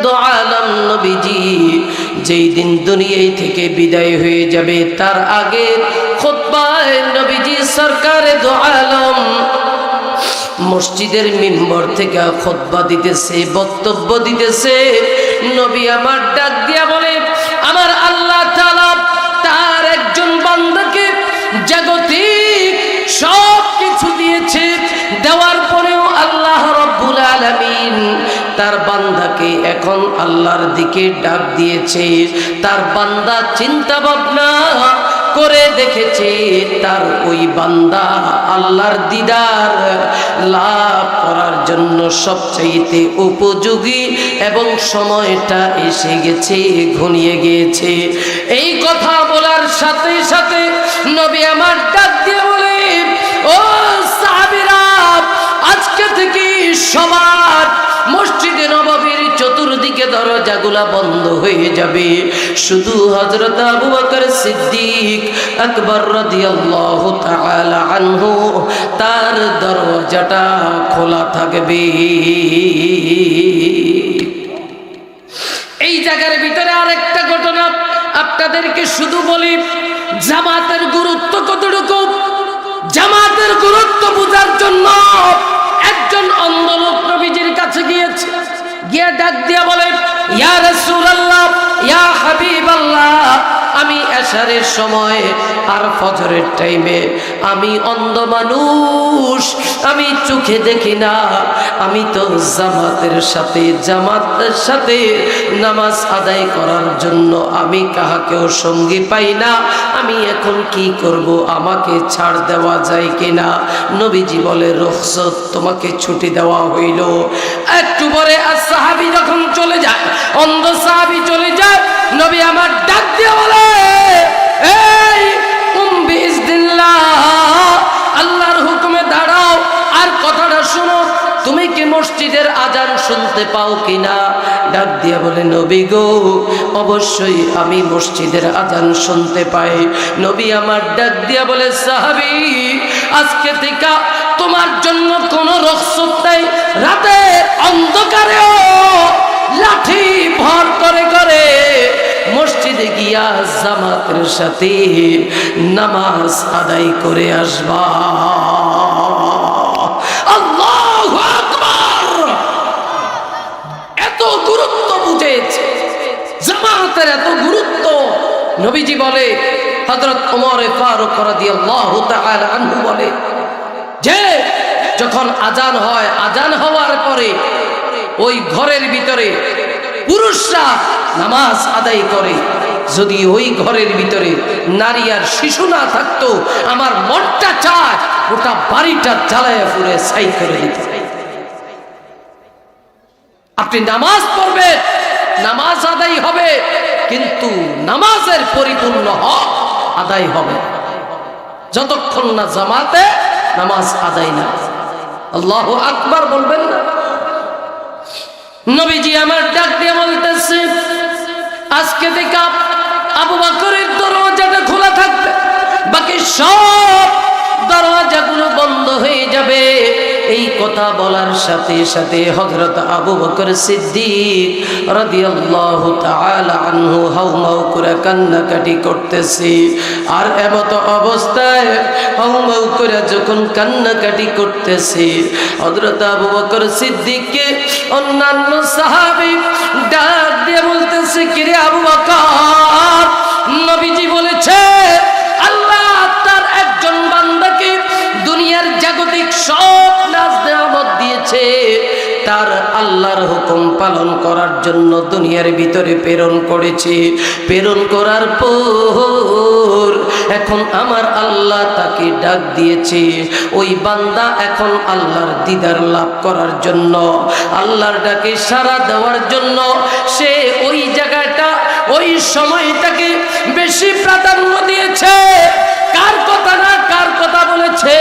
আলম নবীজি যেই দিন দুনিয়ায় থেকে বিদায় হয়ে যাবে তার আগে খুতবায় নবীজি সরকারে দো আলম মসজিদের মিম্বর থেকে খুতবা দিতেছে, বক্তব্য দিতেছে। নবী আমার ডাক দিয়া বলে, আমার আল্লাহ তাআলা তার একজন বান্দাকে জাগতিক সব কিছু দিয়েছে, দেওয়ার পরেও আল্লাহ রব্বুল আলামিন তার বান্দাকে এখন আল্লাহর দিকে ডাক দিয়েছে। তার বান্দা চিন্তা ভাবনা করে দেখেছে তার ওই বান্দা আল্লাহর দিদার লাভ করার জন্য সবচাইতে উপযোগী এবং সময়টা এসে গেছে, ঘনিয়ে গিয়েছে। এই কথা বলার সাথে সাথে নবী আমার ডাক দিয়ে বলে, ও সাহাবীরা, আজকে থেকে সবার মসজিদে নববীর চতুর্দিকে দরজাগুলা বন্ধ হয়ে যাবে, শুধু হযরত আবু বকর সিদ্দিক আকবর রাদিয়াল্লাহু তাআলা আনহু তার দরজাটা খোলা থাকবে। এই জায়গার ভিতরে আরেকটা ঘটনা আপনাদেরকে শুধু বলি, জামাতের গুরুত্ব কতটুকু। জামাতের গুরুত্ব বোঝার জন্য একজন অন্ধ লোক নবীজির কাছে গিয়েছে, গিয়ে ডাক দিয়া বলে, ইয়া রাসূলুল্লাহ, ইয়া হাবিবাল্লাহ, আমি এশারের সময় আর ফজরের টাইমে আমি অন্ধ মানুষ, আমি চোখে দেখি না, আমি তো জামাতের সাথে নামাজ আদায় করার জন্য আমি কাহাকেও সঙ্গী পাই না, আমি এখন কি করব, আমাকে ছাড় দেওয়া যায় কিনা? নবীজি বলে, রুখসত, তোমাকে ছুটি দেওয়া হইল। একটু পরে সাহাবী যখন চলে যায়, অন্ধ সাহাবী চলে যায়, নবী আমার ডাক দিয়ে বলে, এই বিইজনিল্লাহ, আল্লাহর হুকুমে দাঁড়াও আর কথাটা শুনো, তুমি কি মসজিদের আজান শুনতে পাও কিনা? ডাক দিয়ে বলে, নবী গো, অবশ্যই আমি মসজিদের আজান শুনতে পাই। নবী আমার ডাক দিয়ে বলে, সাহাবী, আজকে থেকে তোমার জন্য কোনো রুখসত নাই, রাতে অন্ধকারেও লাঠি ভর করে করে মসজিদে গিয়া জামাতের সাথে নামাজ আদায় করে আসবা। আল্লাহু আকবার! এত গুরুত্ব বুঝেছে জামাতের, এত গুরুত্ব। নবীজি বলে, হযরত ওমর ফারুক রাদিয়াল্লাহু তাআলা আনহু বলে যে যখন আজান হয়, আজান হওয়ার পরে ওই ঘরের ভিতরে পুরুষরা নামাজ আদায় করে, যদি ওই ঘরের ভিতরে নারী আর শিশু না থাকতো, আমার মনটা চায় গোটা বাড়িটা জ্বালায়া পুড়ে ছাই করে দিতে। আপনি নামাজ পড়বেন, নামাজ আদায় হবে, কিন্তু নামাজের পরিপূর্ণ হক আদায় হবে যতক্ষণ না জামাতে নামাজ আদায় না। আল্লাহু আকবার বলবেন না? নবীজি আমার ডাক দিয়ে বলতেছে, আজকে থেকে আবু বকরের দরজাটা খোলা থাকবে, বাকি সব দরজাগুলো বন্ধ হয়ে যাবে। এই কথা বলার সাথে সাথে হযরত আবু বকর সিদ্দিক রাদিয়াল্লাহু তাআলা আনহু হাউমাউ করে কান্নাকাটি করতেছে। আর এমত অবস্থায় হাউমাউ করে যখন কান্নাকাটি করতেছে, হযরত আবু বকর সিদ্দিককে অন্যান্য সাহাবী ডাক দিয়ে বলতেছে, কিরে আবু বকর, নবীজি বলেছে আল্লাহ তার একজন বান্দাকে দুনিয়ার জাগতিক সব নিয়ামত দিয়েছে, তার আল্লাহর হুকুম পালন করার জন্য দুনিয়ার ভিতরে প্রেরণ করেছে। প্রেরণ করার পর এখন আমার আল্লাহ তাকে ডাক দিয়েছে, ওই বান্দা এখন আল্লাহর দিদার লাভ করার জন্য, আল্লাহর ডাকে সাড়া দেওয়ার জন্য সে ওই জায়গাটা, ওই সময়টাকে বেশি প্রাধান্য দিয়েছে। কার কথা না কার কথা বলেছে?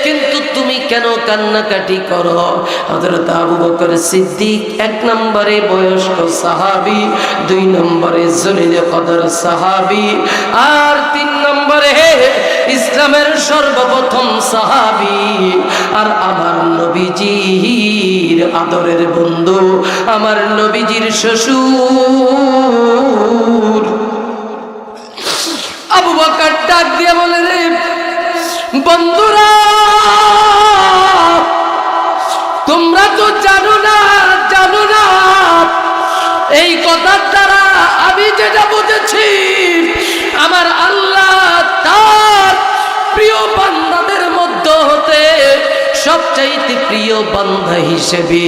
কিন্তু তুমি কেন কান্নাকাটি করো? হযরত আবু বকর সিদ্দিক 1 নম্বরে বয়স্ক সাহাবী, 2 নম্বরে জলিল কদর সাহাবী, আর 3 নম্বরে ইসলামের সর্বপ্রথম সাহাবী, আর আমার নবীজির আদরের বন্ধু, আমার নবীজির শ্বশুর। আবু বকর ডাক দিয়ে বলে, রে বন্ধুরা, তোমরা তো জানো না এই কথার দ্বারা আমি যেটা বুঝেছি, আমার আল্লাহ তার প্রিয় বান্দাদের মধ্যে হতে সবচাইতে প্রিয় বান্দা হিসেবে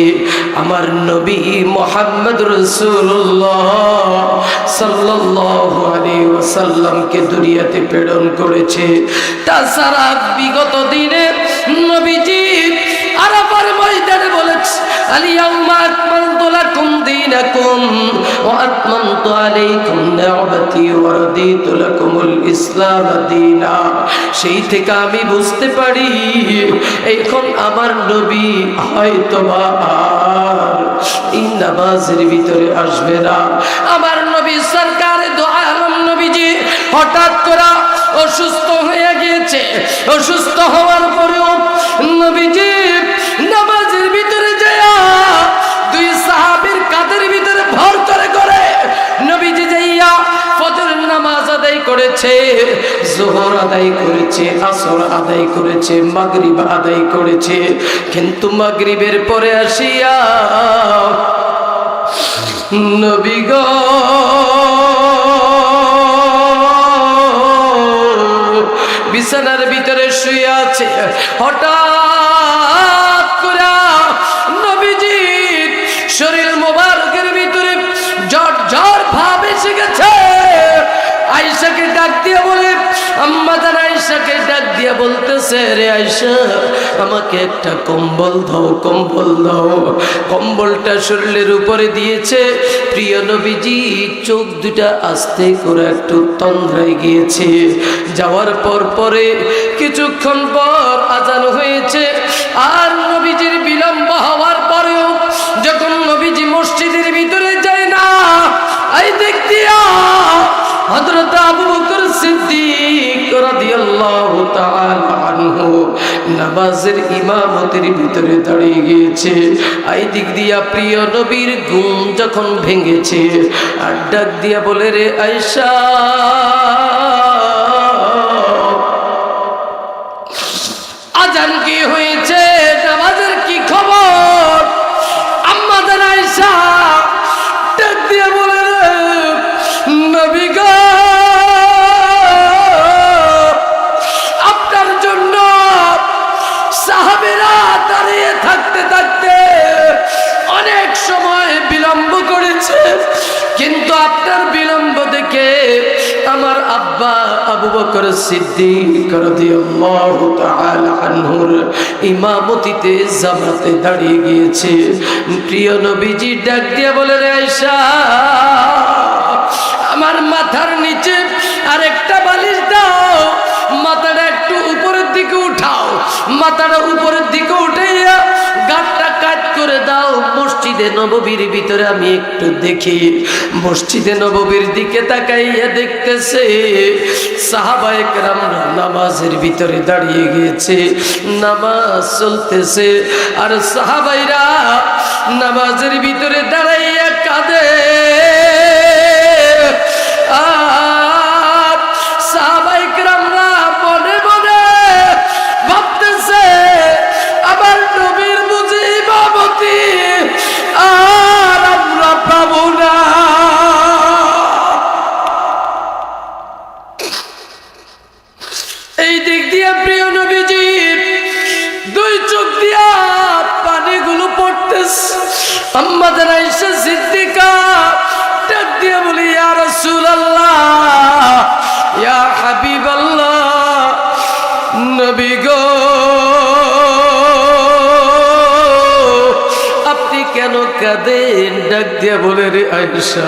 আমার নবী মুহাম্মদ রাসূলুল্লাহ সাল্লাল্লাহু আলাইহি ওয়াসাল্লামকে দুনিয়াতে প্রেরণ করেছে। তাছাড়া বিগত দিনে নবীজি আরাফার ময়দানে বলেছে, আল-ইয়াউমা আকমালতু লাকুম দীনাকুম ওয়া আতমামতু আলাইকুম নি'মাতি ওয়া রাদিতু লাকুমুল ইসলাম দীনা। সেই থেকে আমি বুঝতে পারি এখন আমার নবী হয়তোবা আর এই নামাজের ভিতরে আসবে না। আমার নবী সরকারে দো আলম নবীজি হঠাৎ করে অসুস্থ হয়ে গিয়েছে। অসুস্থ হওয়ার পরেও নবীজি নামাজের ভিতরে যায় 2 সাহাবীর কাঁধের ভিতরে ভর করে নবীজি যাইয়া ফজর নামাজ আদায় করেছে, যোহর আদায় করেছে, আসর আদায় করেছে, মাগরিব আদায় করেছে। কিন্তু মাগরিবের পরে আসিয়া নবী গো বিছানার ভিতরে শুয়ে আছে। হঠাৎ করে নবীজির শরীর মোবারকের ভিতরে জ্বর ভাব এসে গেছে। আয়েশাকে ডাক দিয়ে বলে, আম্মা জান আয়েশাকে ডাক দিয়ে বলতেছে, রে আয়েশা, আমাকে একটা কম্বল দাও, কম্বল দাও। কম্বলটা শরীরের উপরে দিয়েছে। প্রিয় নবীজি চোখ দুটা আস্তে করে একটু তন্দ্রায় গিয়েছে। যাওয়ার পরে কিছুক্ষণ পর আজান হয়েছে। আর নবীজির বিলম্ব হওয়ার পরেও যখন নবীজি মসজিদের ভিতরে যায় না, এই দিক দিয়া হযরত আবু বকর সিদ্দিক রাদিয়াল্লাহু তাআলা আনহু নামাজের ইমামতির ভিতরে দাঁড়িয়ে গিয়েছে। এই দিক দিয়া প্রিয় নবীর ঘুম যখন ভেঙেছে, আর ডাক দিয়া বলে, রে আয়েশা, আজান কি হয়েছে? নামাজের কি খবর? আম্মা জান আয়েশা ডাক দিয়া বলে, নবী গো, আপনার জন্য সাহাবীরা দাঁড়িয়ে থাকতে অনেক সময় বিলম্ব করেছে, কিন্তু আপনার বিলম্ব দেখে আমার আব্বা আবু বকর সিদ্দিক রাদিয়াল্লাহু তাআলা আনহুর ইমামতিতে জামাতে দাঁড়িয়ে গিয়েছে। প্রিয় নবীজি ডাক দিয়ে বলে, রে আয়েশা, আমার মাথার নিচে আরেকটা বালিশ দাও, মাথাটা একটু উপরের দিকে উঠাও, মাথাটা উপরের দিকে উঠাইয়া গাঁটটা কাট করে দাও। মসজিদে নববীর ভিতরে আমি একটু দেখি। মসজিদে নববীর দিকে তাকাইয়া দেখতেছে সাহাবায়ে কেরামরা নামাজের ভিতরে দাঁড়িয়ে গিয়েছে, নামাজ চলতেছে। আর সাহাবাইরা নামাজের ভিতরে দাঁড়াইয়া কাঁদে। আর সাহাবায়ে কেরামরা মনে মনে ভাবতেছে, আবার নবীর বুঝি ইমামতি আর আমরা পাবো না। এই দিক দিয়ে প্রিয় নবীজির 2 চোখ দিয়া পানিগুলো পড়তেছে। আম্মা জান আয়েশা সিদ্দিকা ডাক দিয়ে বলি, ইয়া রাসূলুল্লাহ, ইয়া হাবিবাল্লাহ, নবী গো, আপনি কেন কাঁদেন? ডাক দিয়ে বলে, রে আয়েশা,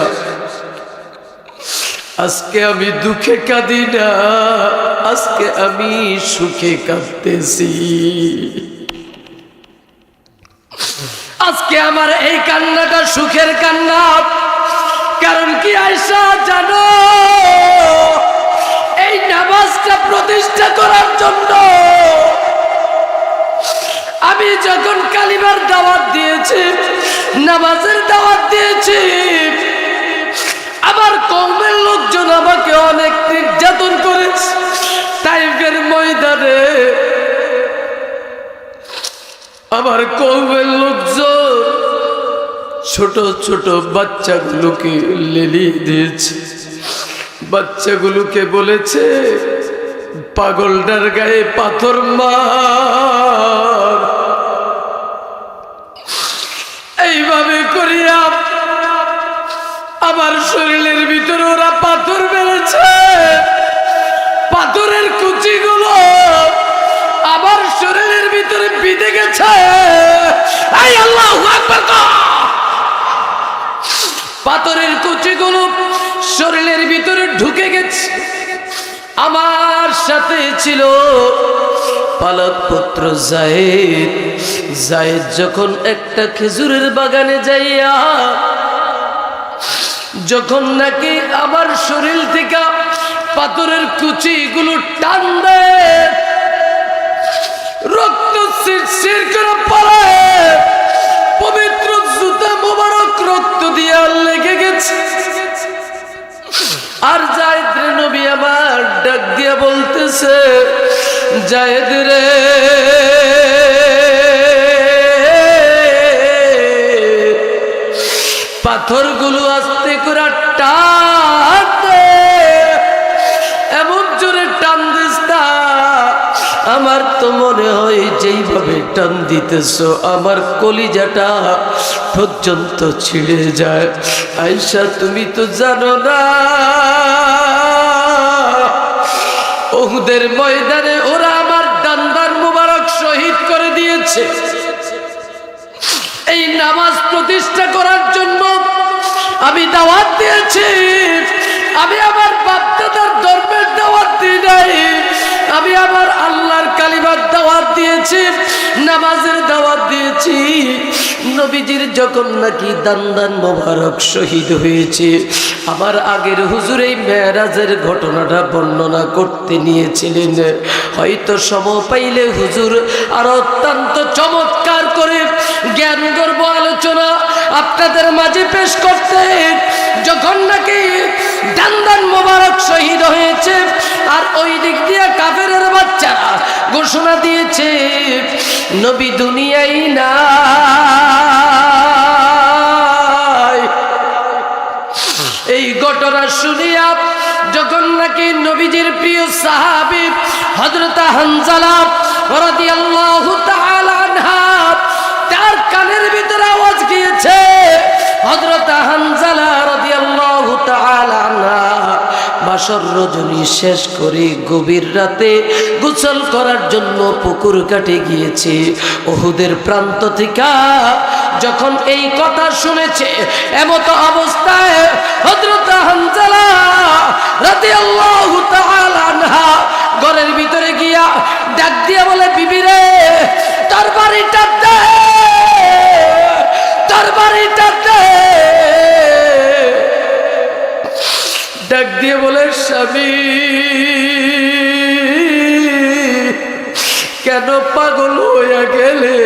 আজকে আমি দুঃখে কাঁদি না, আজকে আমি সুখে কাঁদতেছি। আজকে আমার এই কান্নাটা সুখের কান্না। কারণ কি আয়েশা জানো, এই নামাজটা প্রতিষ্ঠা করার জন্য আমি যখন কালিমার দাওয়াত দিয়েছি, নামাজের দাওয়াত দিয়েছি, আমার কওমের লোকজন আমাকে অনেক নির্যাতন করেছে। তাইফের ময়দানে আমার কওমের লোকজন ছোট ছোট বাচ্চাগুলোকে লেলিয়ে দিয়েছে। বাচ্চাগুলোকে বলেছে, পাগলটার গায়ে পাথর মার। এইভাবে করিয়া আমার শরীরের ভিতরে ওরা পাথর মেরেছে। পাথরের কুচিগুলো আমার শরীরের ভিতরে বিঁধে গেছে। আল্লাহু আকবার। পাথরের কুচিগুলো শরীরের ভিতরে ঢুকে গেছে। আমার সাথে ছিল পালক পুত্র যায়েদ। যায়েদ যখন একটা খেজুরের বাগানে যাইয়া যখন নাকি আমার শরীর থেকে পাথরের কুচিগুলো টান দেয়, রক্ত শিরশির করে পড়ে, পবিত্র জুতা মোবারক রক্ত দিয়ে লেগে গেছে। আর যায়েদ রে নবী আমার ডাক দিয়া বলতেছে, যায়েদ রে পাথরগুলো আস্তে করে টান দে, এমন জোরে টান দিস না। আমার তো মনে হয় যেইভাবে টান দিতেছ আমার কলিজাটা পর্যন্ত ছিঁড়ে যায়। আয়েশা তুমি তো জানো না, উহুদের ময়দানে ওরা আমার দান্দার মুবারক শহীদ করে দিয়েছে। এই নামাজ প্রতিষ্ঠা করার জন্য আমি দাওয়াত দিয়েছি। আমি আমার বাপ-দাদার ধর্মের দাওয়াত দিই নাই, আমি আমার আল্লাহর কালিমার দাওয়াত দিয়েছি, নামাজের দাওয়াত দিয়েছি। নবীজির যখন নাকি দান্দান মোবারক শহীদ হয়েছে, আমার আগের হুজুর এই মেরাজের ঘটনাটা বর্ণনা করতে নিয়েছিলেন। হয়তো সময় পাইলে হুজুর আর অত্যন্ত চমৎকার করে জ্ঞান গর্ব আলোচনা আপনাদের মাঝে পেশ করতে। যখন নাকি দান্দান মোবারক শহীদ হয়েছে, আর ওই দিক দিয়ে কাফেরের বাচ্চারা ঘোষণা দিয়েছে নবী দুনিয়ায় নাই। এই ঘটনা শুনিয়া যখন নাকি নবীজির প্রিয় সাহাবী হযরত হানজালা রাদিয়াল্লাহু তাআলা আনহা, তার কানের ভিতরে আওয়াজ গিয়েছে, হযরত হানজালা রাদিয়াল্লাহু তাআলা আনহা বাসর রজনী শেষ করে গভীর রাতে গোসল করার জন্য পুকুর ঘাটে গিয়েছে। উহুদের প্রান্ত থেকে যখন এই কথা শুনেছে, এমত অবস্থায় হযরত হানজালা রাদিয়াল্লাহু তাআলা আনহা ঘরের ভিতরে গিয়া ডাক দিয়া বলে, বিবি রে তোর বাড়িটা দে, তোর বাড়িটা দে। ডাক দিয়ে বলে, স্বামী কেন পাগল হইয়া গেলে?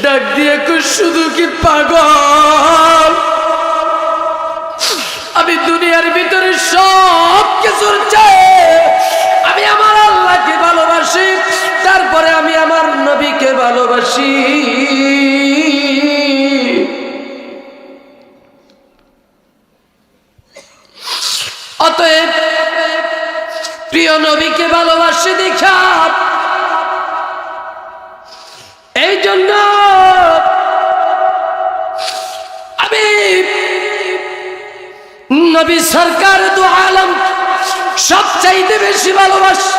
ডাক দিয়ে শুধু কি পাগল? আমি দুনিয়ার ভিতরে সব কিছুর চাই, আমি আমার আল্লাহকে ভালোবাসি, তারপরে আমি আমার নবীকে ভালোবাসি। অতএব প্রিয় নবীকে ভালোবাসি দেখা, এই জন্য আমি নবী সরকার দু আলম সবচাইতে বেশি ভালোবাসি।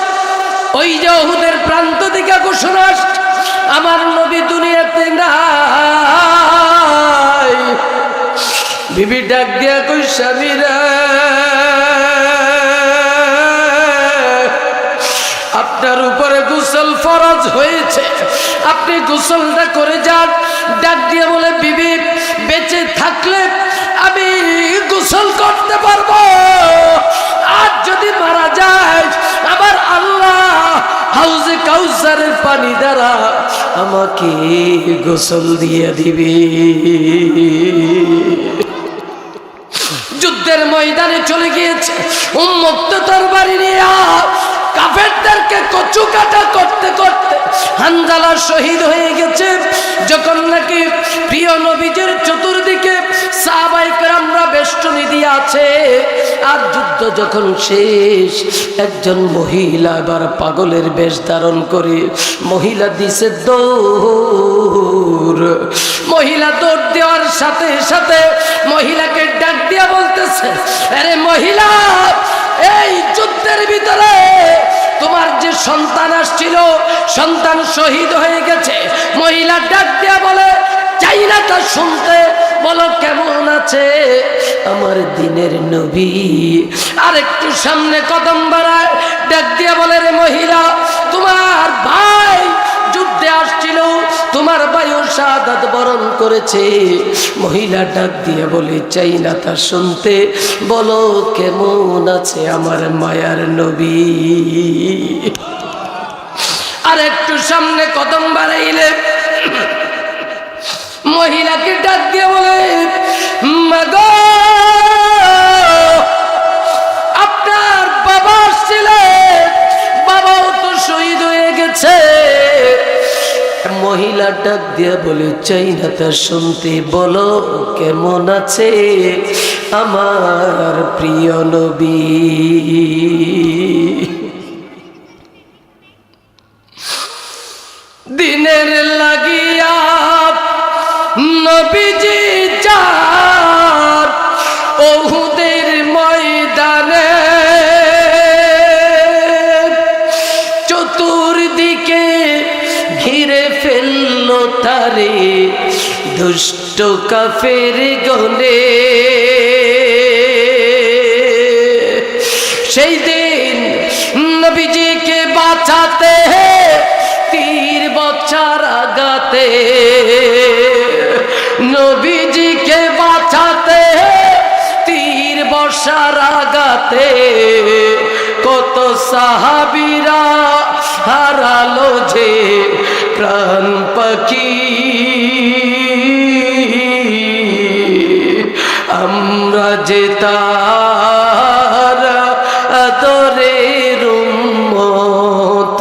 ওই যে উহুদের প্রান্ত থেকে ঘোষণা আসছে আমার নবী দুনিয়াতে নাই। বিবি ডাক দিয়া কই, স্বামীরা আপনার উপরে গোসল ফরজ হয়েছে, আপনি গোসলটা করে যান। ডাক দিয়ে বলে, বিবি বেঁচে থাকলে আমি গোসল করতে পারবো, আর যদি মারা যায় আবার আল্লাহ হাউজে কাউসারের পানি দ্বারা আমাকে গোসল দিয়ে দিবে। যুদ্ধের ময়দানে চলে গিয়েছে, উন্মুক্ত তরবারি নিয়ে কাফেরদেরকে কচু কাটা করতে করতে হানজালা শহীদ হয়ে গেছে। যখন নাকি প্রিয় নবীজির চতুর্দিকে সাহাবায়ে কেরামরা বেষ্টনী দিয়ে আছে, আর যুদ্ধ যখন শেষ, একজন মহিলা এবার পাগলের বেশ ধারণ করে মহিলা দিছে দৌড়। মহিলা দৌড় দেওয়ার সাথে সাথে মহিলাকে ডাক দিয়া বলতেছে, আরে মহিলা, এই যুদ্ধের ভিতরে তোমার যে সন্তান আসছিল, সন্তান শহীদ হয়ে গেছে। মহিলা ডাক দিয়া বলে, চাই না তা শুনতে, বলো কেমন আছে আমার দিনের নবী। আর একটু সামনে কদম বাড়ায়, ডাক দিয়া বলে, রে মহিলা, তোমার ভাই যুদ্ধে আসছিল, তোমার ভাইও শাহাদাত বরণ করেছে। মহিলা ডাক দিয়ে বলে, চাই না তা শুনতে, বলো কেমন আছে আমার মায়ার নবী। আর একটু সামনে কদম বাড়াইলে মহিলাকে ডাক দিয়ে বলে, মাগো, আপনার বাবা আসছিলেন, বাবাও তো শহীদ হয়ে গেছে। মহিলা ডাক দিয়ে বলে, চাই না তা শুনতে, বলো কেমন আছে আমার প্রিয় নবী। দিনের লাগিয়া নবীজি যার উহুদের ময়দানে, চতুর্দিকে ঘিরে ফেলল তারে দুষ্ট কাফের গনে। সেই দিন নবীজিকে বাঁচাতে তীর বর্ষার আঘাতে, নবীজিকে বাঁচাতে তীর বর্ষার আঘাতে কত সাহাবীরা হারালো যে প্রাণ পাখি। আমরা যে তার আদরের উম্মত,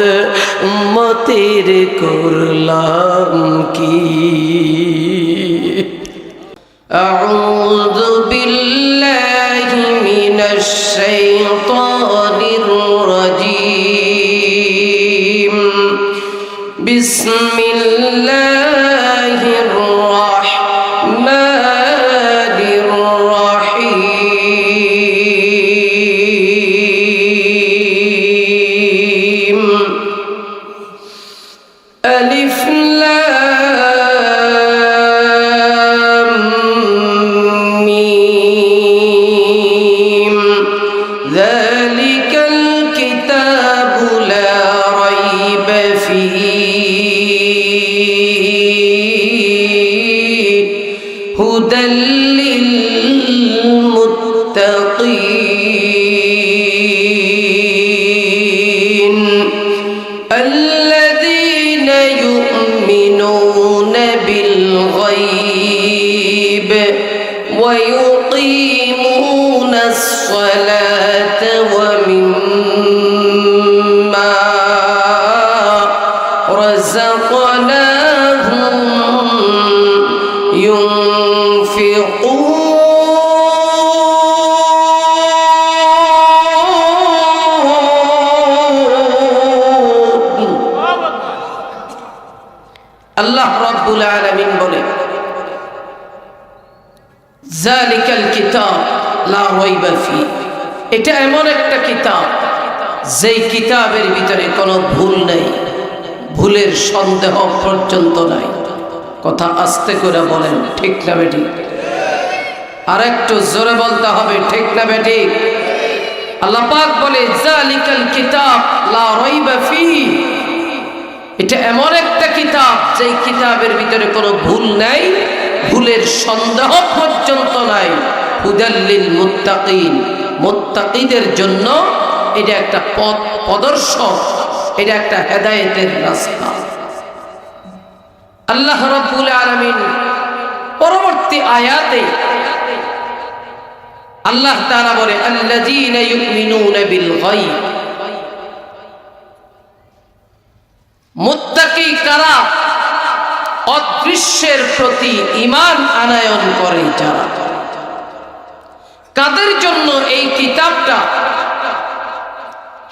উম্মতের করলাম কি। আউযু বিল্লাহি মিনাশ শাইতানির রাজীম। বিসমিল্লাহির রাহমানির রাহিম। আলিফ লাম মিম। যালিকাল কিতাবু লা রাইবা ফীহি হুদাল লিল মুত্তাকিন الذين يؤمنون بالغيب ويقيمون الصلاة ومما رزقناهم ينفقون. আল্লাহ রাব্বুল আলামিন বলে, যালিকাল কিতাব লা রাইবা ফি, এটা এমন একটা কিতাব যেই কিতাবের ভিতরে কোনো ভুল নেই, ভুলের সন্দেহ পর্যন্ত নাই। কথা আস্তে করে বলেন, ঠিক না বেটি? আর একটু জোরে বলতে হবে, ঠিক না বেটি? আল্লাহ পাক বলে যালিকাল কিতাব লা রাইবা ফীহি, এটা এমন একটা কিতাব যেই কিতাবের ভিতরে কোনো ভুল নাই, ভুলের সন্দেহ পর্যন্ত নাই। হুদাল লিল মুত্তাকিন, মুত্তাকিদের জন্য এটা একটা পথ প্রদর্শক, এটা একটা হেদায়েতের রাস্তা। আল্লাহ রাব্বুল আলামিন পরবর্তী আয়াতে আল্লাহ তাআলা বলে আল্লাযীনা ইউমিনুনা বিল গায়ব, মুত্তাকি কারা? অদৃশ্যের প্রতি ঈমান আনয়ন করে যারা। কাদের জন্য এই কিতাবটা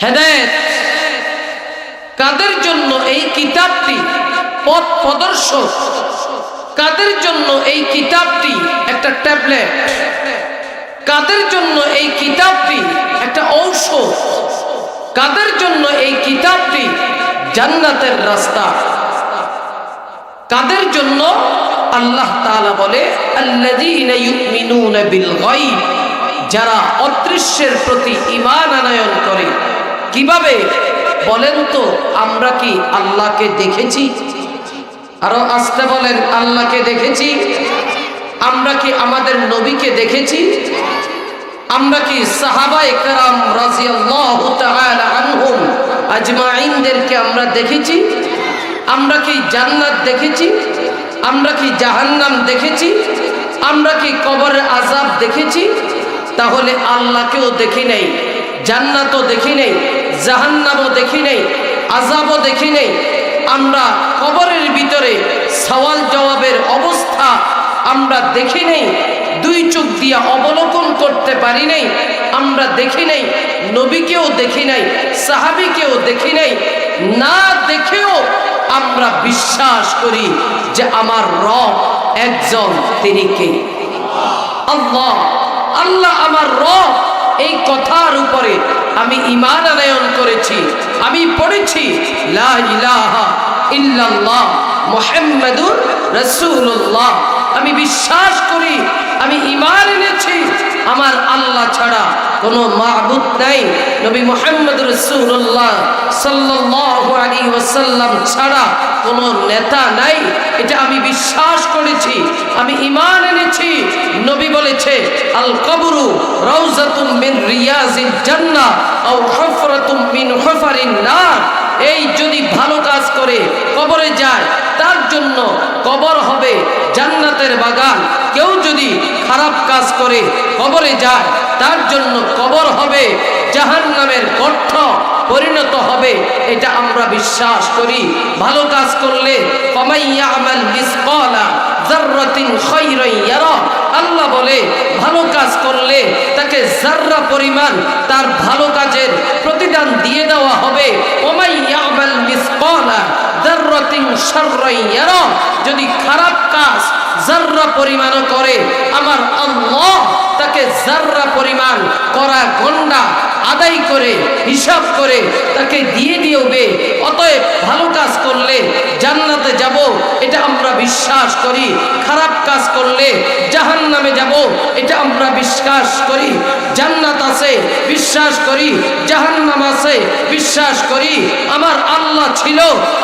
হেদায়েত? কাদের জন্য এই কিতাবটি পথ প্রদর্শক? কাদের জন্য এই কিতাবটি একটা ট্যাবলেট? কাদের জন্য এই কিতাবটি একটা ঔষধ? কাদের জন্য এই কিতাবটি জান্নাতের রাস্তা? কাদের জন্য? আল্লাহ তাআলা বলে আল্লাযীনা ইউমিনুনা বিল গায়ব, যারা অদৃশ্যের প্রতি ঈমান আনয়ন করে। কিভাবে বলেন তো? আমরা কি আল্লাহকে দেখেছি? আরো আসতে বলেন, আল্লাহকে দেখেছি? আমরা কি আমাদের নবীকে দেখেছি? আমরা কি সাহাবায়ে কেরাম রাদিয়াল্লাহু তাআলা আনহুম আজমাইনদেরকে আমরা দেখেছি? আমরা কি জান্নাত দেখেছি? আমরা কি জাহান্নাম দেখেছি? আমরা কি কবরের আযাব দেখেছি? তাহলে আল্লাহকেও দেখি নাই, জান্নাতও দেখি নাই, জাহান্নামও দেখি নাই, আযাবও দেখি নাই। আমরা কবরের ভিতরে সওয়াল জবাবের অবস্থা আমরা দেখি নাই, দুই চোখ দিয়া অবলোকন করতে পারি নাই, আমরা দেখি নাই। নবীকেও দেখি নাই, সাহাবীকেও দেখি নাই। না দেখেও আমরা বিশ্বাস করি যে আমার রব একজন, তিনি কে? আল্লাহ। আল্লাহ আমার রব, এই কথার উপরে আমি ঈমান আনয়ন করেছি। আমি পড়েছি লা ইলাহা ইল্লাল্লাহ মুহাম্মাদুর রাসূলুল্লাহ। আমি বিশ্বাস করি, আমি ঈমান এনেছি আমার আল্লাহ ছাড়া কোনো মাবুদ নাই, নবী মুহাম্মদ রাসূলুল্লাহ সাল্লাল্লাহু আলাইহি ওয়াসাল্লাম ছাড়া কোনো নেতা নাই। এটা আমি বিশ্বাস করেছি, আমি ঈমান এনেছি। নবী বলেছে আল কবরু রাউযাতুম মিন রিয়াজিল জান্নাহ আও হুফরাতুম মিন হুফারিন নার। এই যদি ভালো কাজ করে কবরে যায়, তার জন্য কবর হবে জান্নাতের বাগান। কেউ যদি খারাপ কাজ করে কবরে যায়, তার জন্য কবর হবে জাহান্নামের গর্ত পরিণত হবে। এটা আমরা বিশ্বাস করি। ভালো কাজ করলে ফামাইয়ামাল মিসকালা যাররাতিন খায়রান ইয়ারা, আল্লাহ বলে ভালো কাজ করলে তাকে যাররা পরিমাণ তার ভালো কাজের প্রতিদান দিয়ে দেওয়া হবে। ওমাইয়ামাল মিসকালা যাররাতিন শাররান ইয়ারা, যদি খারাপ কাজ যাররা পরিমাণও করে, আমার আল্লাহ তাকে যাররা পরিমাণ করা গন্ডা আদায় করে হিসাব করে তাকে দিয়ে দিবে। অতএব ভালো কাজ করলে জান্নাতে যাব, এটা আমরা বিশ্বাস করি। খারাপ কাজ করলে জাহান্নামে যাব, এটা আমরা বিশ্বাস করি। জান্নাত আছে বিশ্বাস করি, জাহান্নাম আছে বিশ্বাস করি। আমার আল্লাহ ছিল,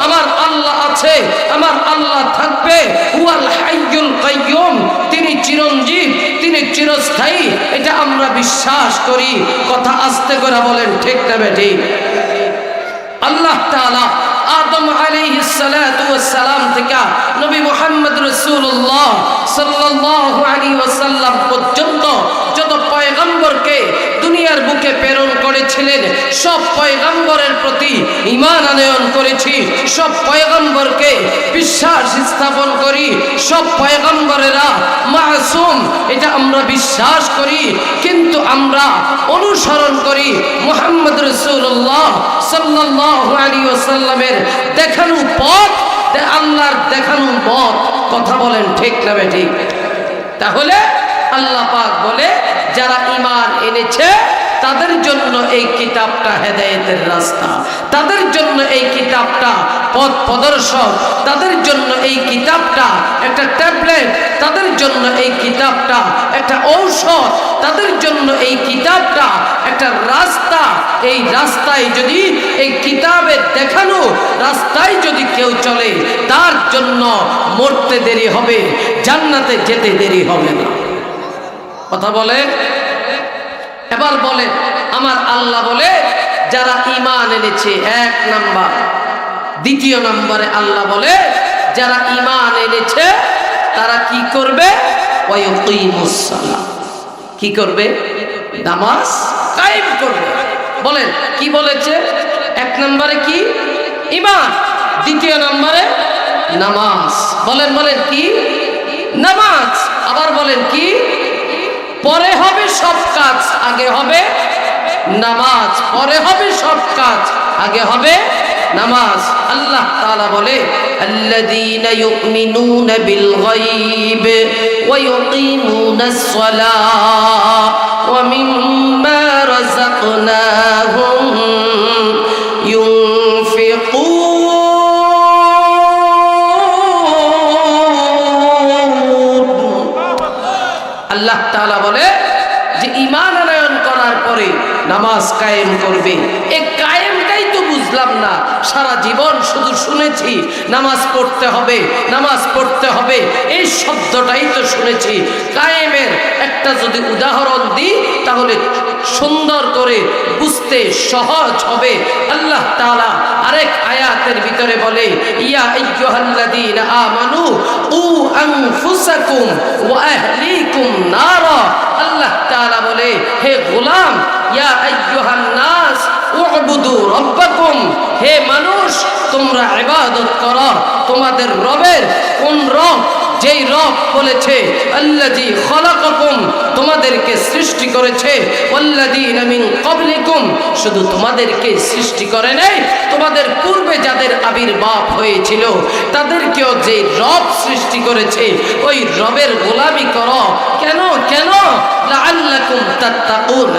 আমার আল্লাহ আছে, আমার আল্লাহ থাকবে। হুয়াল হাইয়ুল কাইয়ুম, তিনি চিরঞ্জীব, তিনি চিরস্থায়ী, এটা আমরা বিশ্বাস করি। কথা আস্তে করে বলেন, ঠিক না বেঠিক? আল্লাহ তাআলা আদম আলাইহিস সালাতু ওয়াস সালাম থেকে নবী মুহাম্মদ রাসূলুল্লাহ সাল্লাল্লাহু আলাইহি ওয়াসাল্লাম পর্যন্ত যত পয়গম্বরকে দুনিয়ার বুকে প্রেরণ করেছিলেন, সব পয়গম্বরের প্রতি ঈমান আনয়ন করেছি। সব পয়গম্বরকে বিশ্বাস স্থাপন করি। সব পয়গম্বরেরা মাসুম, এটা আমরা বিশ্বাস করি। কিন্তু আমরা অনুসরণ করি মুহাম্মদ রাসূলুল্লাহ সাল্লাল্লাহু আলাইহি ওয়াসাল্লামের দেখানো পথ, আল্লাহর দেখানো পথ। কথা বলেন, ঠিক না বেঠিক? তাহলে আল্লাহ পাক বলে যারা ঈমান এনেছে তাদের জন্য এই কিতাবটা হেদায়েতের রাস্তা, তাদের জন্য এই কিতাবটা পথ প্রদর্শক, তাদের জন্য এই কিতাবটা একটা ট্যাবলেট, তাদের জন্য এই কিতাবটা একটা ঔষধ, তাদের জন্য এই কিতাবটা একটা রাস্তা। এই রাস্তায় যদি এই কিতাবের দেখানো রাস্তায় যদি কেউ চলে, তার জন্য মরতে দেরি হবে, জান্নাতে যেতে দেরি হবে না। কথা বলে। এবার বলে আমার আল্লাহ বলে যারা ঈমান এনেছে, এক নাম্বার। দ্বিতীয় নম্বরে আল্লাহ বলে যারা ঈমান এনেছে তারা কি করবে? ওয়ায়ুকিমুস সালাহ। কি করবে? নামাজ কায়েম করবে। বলেন কি বলেছে? এক নম্বরে কি? ঈমান। দ্বিতীয় নম্বরে নামাজ। বলেন বলেন কি? নামাজ। আবার বলেন কি? পরে হবে সব কাজ, আগে হবে নামাজ। পরে হবে সব কাজ, আগে হবে নামাজ। আল্লাহ তাআলা বলে আল্লাযীনা ইউমিনুনা বিল গায়ব ওয়া ইউকিমুনাস সালাহ ওয়া মিম্মা রাযাকনাহুম ইউনফিকুন। আল্লাহ তাআলা বলে যে ঈমান আনয়ন করার পরে নামাজ কায়েম করবে। এই কায়েমটাই তো বুঝলাম না, সারা জীবন শুধু শুনেছি নামাজ পড়তে হবে, নামাজ পড়তে হবে, এই শব্দটাই তো শুনেছি। কায়েমের একটা যদি উদাহরণ দিই তাহলে সুন্দর করে বুঝতে সহজ হবে। আল্লাহ তাআলা আরেক আয়াতের ভিতরে বলে ইয়া আইয়ুহাল্লাযীনা আমানু উ আনফুসাকুম ওয়া আহলিকুম নারা। আল্লাহ তাআলা বলে হে গোলাম, ইয়া আইয়ুহান নাস উবুদু রাব্বাকুম, হে মানুষ তোমরা ইবাদত করো তোমাদের রবের। কোন রব? যেই রব বলেছে আল্লাযী খলাকাকুম, তোমাদেরকে সৃষ্টি করেছে, ওয়াল্লাযীনা মিন ক্বাবলিকুম, শুধু তোমাদেরকে সৃষ্টি করে নাই, তোমাদের পূর্বে যাদের আবির্ভাব হয়েছিল তাদেরকেও যে রব সৃষ্টি করেছে ওই রবের গোলামি করো। কেন? কেন? লাআল্লাকুম তাত্তাকুন,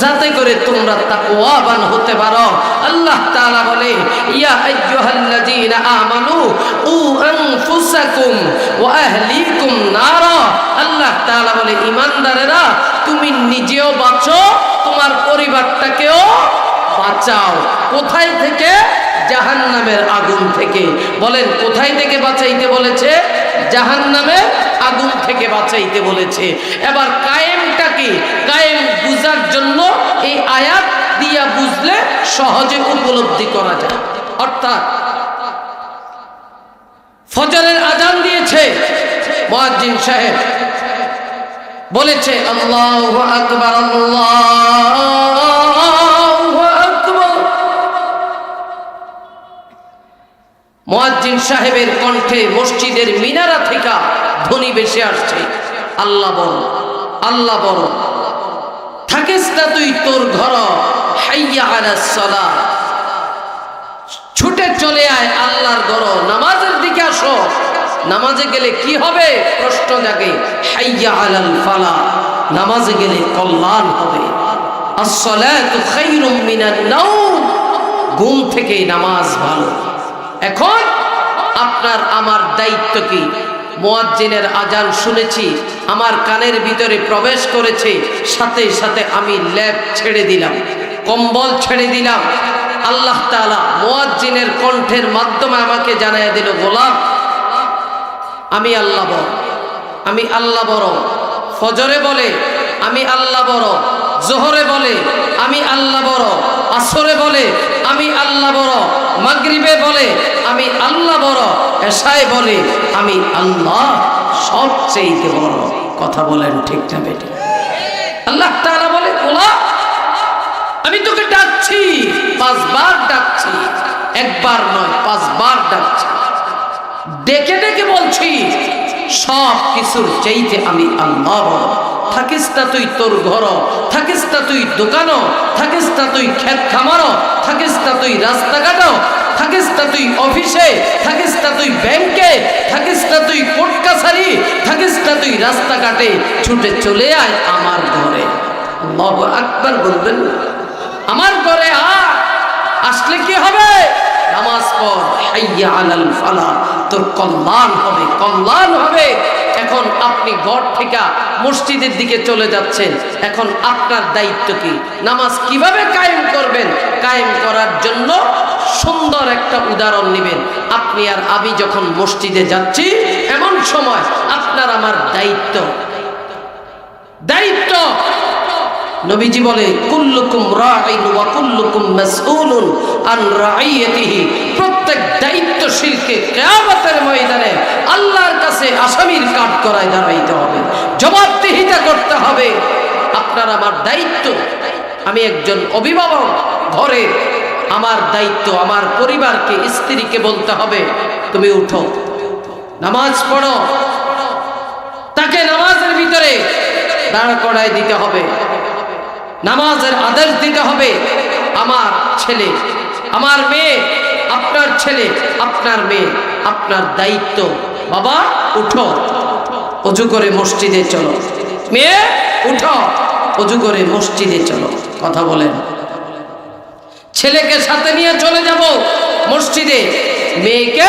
যাতে করে তোমরা তাকওয়াবান হতে পারো। আল্লাহ তাআলা বলে ইয়া আইয়ুহাল্লাযীনা আমানু উ আনফুসাকুম ওয়া আহলিকুম নারা। আল্লাহ তাআলা বলে ঈমানদারেরা তুমি নিজেও বাঁচো, তোমার পরিবারটাকেও বাঁচাও। কোথায় থেকে? জাহান্নামের আগুন থেকে। বলেন কোথায় থেকে বাঁচাইতে বলেছে? জাহান্নামের আগুন থেকে বাঁচাইতে বলেছে। এবার কায়েমটা কি? কায়েম বুঝার জন্য এই আয়াত দিয়া বুঝলে সহজে উপলব্ধি করা যায়। অর্থাৎ ফজরের আজান দিয়েছে, মুয়াজ্জিন সাহেব বলেছে আল্লাহু আকবার আল্লাহু আকবার। মুয়াজ্জিন সাহেবের কণ্ঠে মসজিদের মিনারা থেকে ধ্বনি ভেসে আসছে আল্লাহ বড়, আল্লাহ বড়। থাকিস না তুই তোর ঘর, হাইয়া আলাস সালাহ, ছুটে চলে আয় আল্লাহর ঘর, নামাজের দিকে আসো। নামাজে গেলে কি হবে? প্রশ্ন জাগে। হাইয়া আলাল ফালাহ, নামাজে গেলে কল্যাণ হবে। আস-সালাতু খায়রুম মিনান নাওম, ঘুম থেকে নামাজ ভালো। এখন আপনার আমার দায়িত্ব কি? মুয়াজ্জিনের আজান শুনেছি, আমার কানের ভিতরে প্রবেশ করেছে, সাথে সাথে আমি ল্যাপ ছেড়ে দিলাম, কম্বল ছেড়ে দিলাম। আল্লাহ তাআলা মুয়াজ্জিনের কণ্ঠের মাধ্যমে আমাকে জানায় দিল গোলাম আমি আল্লাহ বড়, আমি আল্লাহ বড়। ফজরে বলে আমি আল্লাহ বড়, জোহরে বলে আমি আল্লাহ বড়, আসরে বলে আমি আল্লাহ বড়, মাগরিবে বলে আমি আল্লাহ বড়, এশায় বলে আমি আল্লাহ সবচেয়ে বড়। কথা বলেন ঠিক না বেঠিক? আল্লাহ তাআলা বলে গোলাম আমি তোকে ডাকছি, 5 বার ডাকছি, একবার নয় 5 বার ডাকছি, ডেকে ডেকে বলছি সব কিছুর চাইতে আমি আল্লাহ বড়। থাকিস না তুই তোর ঘর, থাকিস না তুই দোকানও, থাকিস না তুই ক্ষেত খামারও, থাকিস না তুই রাস্তাঘাটও, থাকিস না তুই অফিসে, থাকিস না তুই ব্যাংকে, থাকিস না তুই কোর্ট কাছারি, থাকিস না তুই রাস্তাঘাটে, ছুটে চলে আয় আমার ঘরে। আল্লাহু আকবার বলবেন না? আমার ঘরে আসলে কি হবে? নামাজ পড়, হাইয়া আলাল ফালাহ, তোর কল্যাণ হবে, কল্যাণ হবে। এখন আপনি ঘর থেকে মসজিদের দিকে চলে যাচ্ছেন, এখন আপনার দায়িত্ব কি? নামাজ কিভাবে কায়েম করবেন? কায়েম করার জন্য সুন্দর একটা উদাহরণ নেবেন। আপনি আর আমি যখন মসজিদে যাচ্ছি, এমন সময় আপনার আমার দায়িত্ব, দায়িত্ব নবীজি বলে কুল্লুকুম রাঈন ওয়া কুল্লুকুম মাসউলুন আন রাঈয়াতিহি। প্রত্যেক দায়িত্বশীলকে কিয়ামতের ময়দানে আল্লাহর কাছে আসামির কাঠ করায় দাঁড়াইতে হবে, জবাবদিহিতা করতে হবে। আপনার আমার দায়িত্ব। আমি একজন অভিভাবক, ঘরে আমার দায়িত্ব আমার পরিবারকে, স্ত্রীকে বলতে হবে তুমি উঠো, নামাজ পড়ো। তাকে নামাজের ভিতরে দাঁড় করায় দিতে হবে, নামাজের আদেশ দিতে হবে। আমার ছেলে, আমার মেয়ে, আপনার ছেলে, আপনার মেয়ে, আপনার দায়িত্ব। বাবা উঠো, অজু করে মসজিদে চলো। মেয়ে উঠো, অজু করে মসজিদে চলো। কথা বলেন। ছেলেকে সাথে নিয়ে চলে যাব মসজিদে, মেয়েকে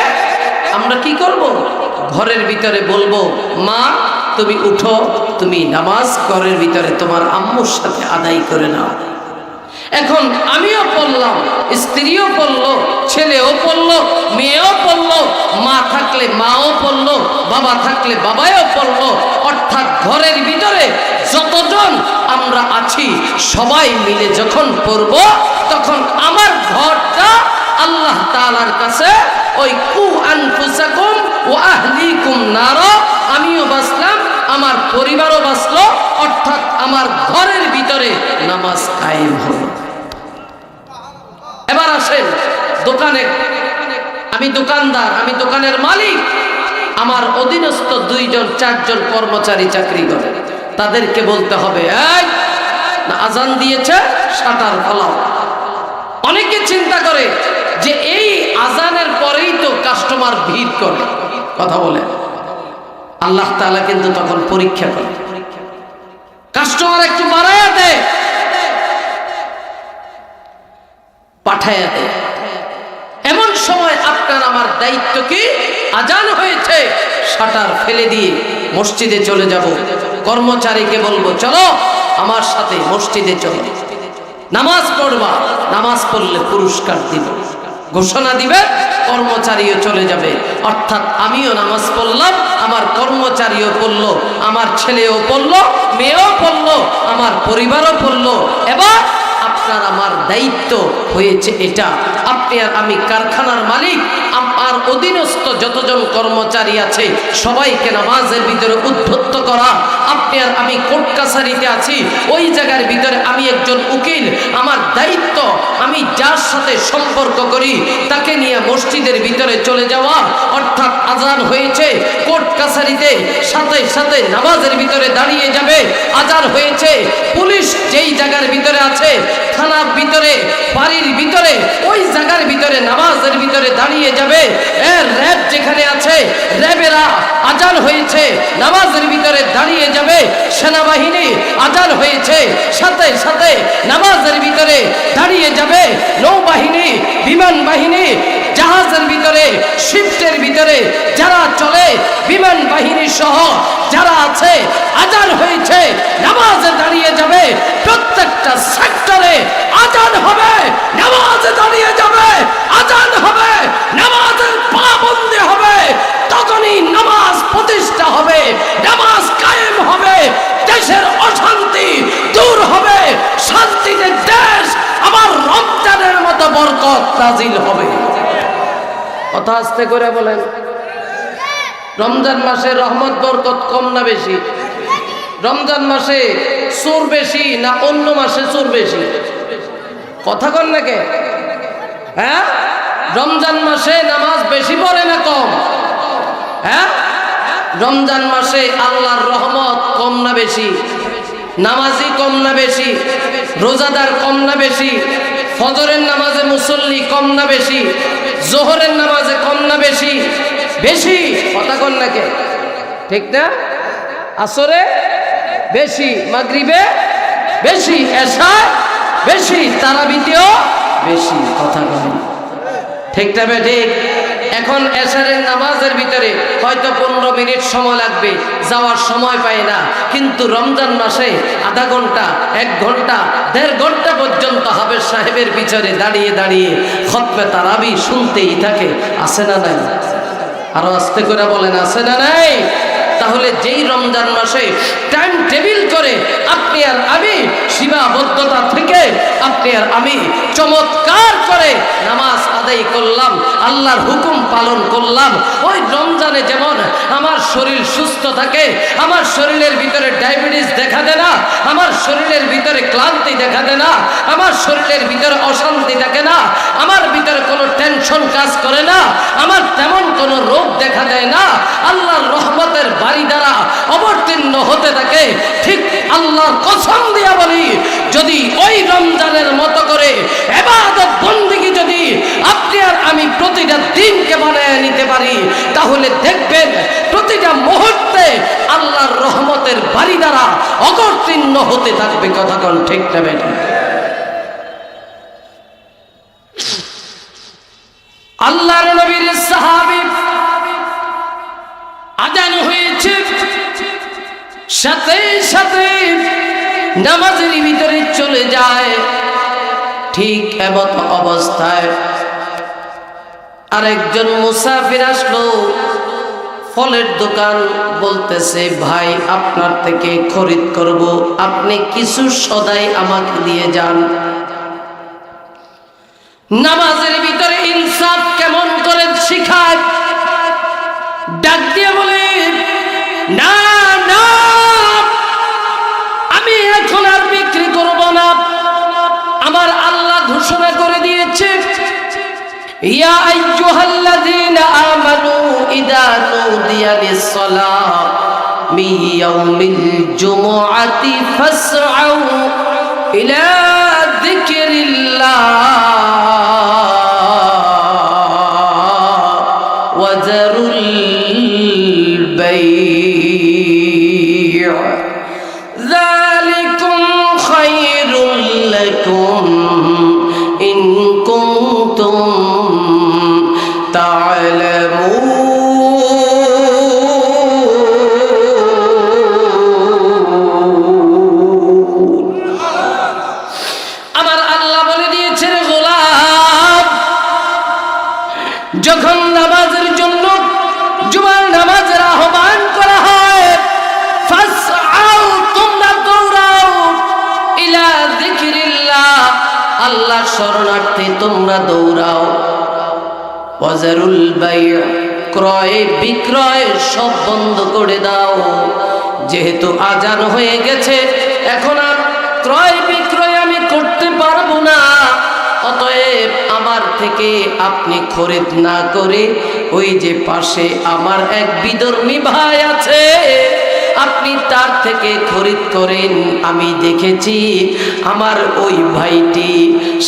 আমরা কি করব? ঘরের ভিতরে বলবো মা তুমি উঠো, তুমি নামাজ ঘরের ভিতরে তোমার আম্মুর সাথে আদায় করে নাও। এখন আমিও পড়লাম, স্ত্রীও পড়লো, ছেলেও পড়লো, মেয়েও পড়লো, মা থাকলে মাও পড়লো, বাবা থাকলে বাবাও পড়লো। অর্থাৎ ঘরের ভিতরে যতজন আমরা আছি সবাই মিলে যখন পড়ব, তখন আমার ঘরটা আল্লাহ তাআলার কাছে ওই কু আনফুসাকুম ওয়া আহলিকুম নার, আমিও বাঁচলাম, আমার পরিবারও বাঁচলো। অর্থাৎ আমার ঘরের ভিতরে নামাজ কায়েম হলো। এবার আসেন দোকানে, আমি দোকানদার, আমি দোকানের মালিক, আমার অধীনস্থ 2 জন 4 জন কর্মচারী চাকরি করে। তাদেরকে বলতে হবে এই আজান দিয়েছে, শাটার ফলাও। অনেকে চিন্তা করে যে এই আজানের পরেই তো কাস্টমার ভিড় করে। কথা বলে আল্লাহ তাআলা কিন্তু তখন পরীক্ষা করে, কাস্টমার একটু বাড়ায়া দেয়, পাঠায়া দেয়। এমন সময় আপনার আমার দায়িত্ব কি? আজান হয়েছে, শাটার ফেলে দিয়ে মসজিদে চলে যাব। কর্মচারীকে বলবো চলো আমার সাথে মসজিদে চলো, নামাজ পড়বা, নামাজ পড়লে পুরস্কার দিব, ঘোষণা দিবে, কর্মচারীও চলে যাবে। অর্থাৎ আমিও নামাজ পড়লাম, আমার কর্মচারীও পড়লো, আমার ছেলেও পড়লো, মেয়েও পড়লো, আমার পরিবারও পড়লো। এবার আপনার আমার দায়িত্ব হয়েছে এটা। আপনি আর আমি কারখানার মালিক, আমার অধীনস্থ যতজন কর্মচারী আছে সবাইকে নামাজের ভিতরে উদ্বুদ্ধ করা। আপনি আর আমি কোর্ট কাছারিতে আছি, ওই জায়গার ভিতরে আমি একজন উকিল, আমার দায়িত্ব আমি যার সাথে সম্পর্ক করি তাকে নিয়ে মসজিদের ভিতরে চলে যাওয়া। অর্থাৎ আজান হয়েছে, কোর্ট কাছারিতে সাথে সাথে নামাজের ভিতরে দাঁড়িয়ে যাবে। আজান হয়েছে, পুলিশ যেই জায়গার ভিতরে আছে, থানার ভিতরে, বাড়ির ভিতরে, ওই জায়গার ভিতরে নামাজের ভিতরে দাঁড়িয়ে যাবে। র্যাব যেখানে আছে, র্যাবেরা আজান হয়েছে, নামাজের ভিতরে দাঁড়িয়ে যাবে। সেনাবাহিনী আজান হয়েছে, সাথে সাথে নামাজের ভিতরে দাঁড়িয়ে যাবে। নৌবাহিনী, বিমান বাহিনী, জাহাজের ভিতরে, শিফটের ভিতরে যারা চলে, বিমান বাহিনী সহ যারা আছে, আজান হয়েছে, নামাজে দাঁড়িয়ে যাবে। প্রত্যেকটা সেক্টরে আজান হবে, নামাজে দাঁড়িয়ে যাবে, আজান হবে, নামাজের পাবন্দি হবে। তখনই নামাজ প্রতিষ্ঠা হবে, নামাজ কায়েম হবে, দেশের অশান্তি দূর হবে, শান্তিতে দেশ আমার রমজানের মতো বরকত নাজিল হবে। কথা আস্তে করে বলেন। রমজান মাসে রহমত বরকত কম না বেশি? রমজান মাসে চোর বেশি না অন্য মাসে চোর বেশি? কথা কন না কে? হ্যাঁ, রমজান মাসে নামাজ বেশি পড়ে না কম? হ্যাঁ, রমজান মাসে আল্লাহর রহমত কম না বেশি? নামাজি কম না বেশি? রোজাদার কম না বেশি? ফজরের নামাজে মুসল্লি কম না বেশি? জোহরের নামাজে কম না বেশি? বেশি। কথা কন না কে? ঠিক না? আসরে বেশি, মাগরিবে বেশি, এশায় বেশি, তারাবিতেও বেশি। কথা বলেন ঠিক না ঠিক? এখন এশারের নামাজের ভিতরে হয়তো 15 মিনিট সময় লাগবে, যাওয়ার সময় পাই না, কিন্তু রমজান মাসে আধা ঘন্টা, 1 ঘন্টা, 1.5 ঘন্টা পর্যন্ত হাফেজ সাহেবের পিছনে দাঁড়িয়ে দাঁড়িয়ে খতমে তারাবি শুনতেই থাকে। আছে না নাই? আরো আস্তে করে বলেন, আছে না নাই? তাহলে যেই রমজান মাসে টাইম টেবিল করে আপনি আর আমি সীমাবদ্ধতা থেকে আপনি আর আমি চমৎকার করে নামাজ আদায় করলাম, আল্লাহর হুকুম পালন করলাম, ওই রমজানে যেমন আমার শরীর সুস্থ থাকে, আমার শরীরের ভিতরে ডায়াবেটিস দেখা দেয় না, আমার শরীরের ভিতরে ক্লান্তি দেখা দেয় না, আমার শরীরের ভিতরে অশান্তি থাকে না, আমার ভিতরে কোনো টেনশন কাজ করে না, আমার তেমন কোনো রোগ দেখা দেয় না, আল্লাহর রহমতের বাড়ি দ্বারা অবতীর্ণ হতে থাকে। ঠিক আল্লাহর কসম দিয়া বলি, যদি ওই রমজানের মতো করে ইবাদত বন্দেগী যদি আপনি আর আমি প্রতিটা দিনকে বানায় নিতে পারি, তাহলে দেখবেন প্রতিটা মুহূর্তে আল্লাহর রহমতের বাড়ি দ্বারা অবতীর্ণ হতে থাকবে। কথা কোন ঠিক না বেঠিক? আল্লাহর নবীর সাহাবী আযান হয়েছে, সাথে সাথে নামাজের ভিতরে চলে যায়। ঠিক এমত অবস্থায় আরেকজন মুসাফির আসলো, ফলের দোকান, বলতেছে ভাই আপনার থেকে খরিদ করব, আপনি কিছু সদাই আমাকে দিয়ে যান। নামাজের ভিতরে ইনসাফ কেমন করে শিখায়, ডাক দিয়ে বলে না না, আমি এখন আর বিক্রি করব না। আমার আল্লাহ ঘোষণা করে দিয়েছে, ইয়া আইয়ুহাল্লাযীনা আমানু ইযা নুদিয়া লিস-সালাহ মিন ইয়াউমিল জুমুআতি ফাসআউ ইলা যিকরিল্লাহ ওয়া যারুল বাই'আ যালিকুম খায়রুল লাকুম ইন কুনতুম তা'লামুন। আমার আল্লাহ বলে দিয়েছেন, গোলাম, যখন নামাজের জন্য জুমার নামাজের আহ্বান করা হয়, ফাসআউ, তোমরা দৌড়াও, ইলা যিকরিল্লাহ, আল্লাহর শরণার্থে তোমরা দৌড়াও। ওয়াজারুল বাই'আ, ক্রয় বিক্রয় সব বন্ধ করে দাও। যেহেতু আজান হয়ে গেছে, এখন আর ক্রয় বিক্রয় আমি করতে পারবো না, অতএব আমার থেকে আপনি খরিদ না করে ওই যে পাশে আমার এক বিধর্মী ভাই আছে, আপনি তার থেকে খরিদ করেন। আমি দেখেছি আমার ওই ভাইটি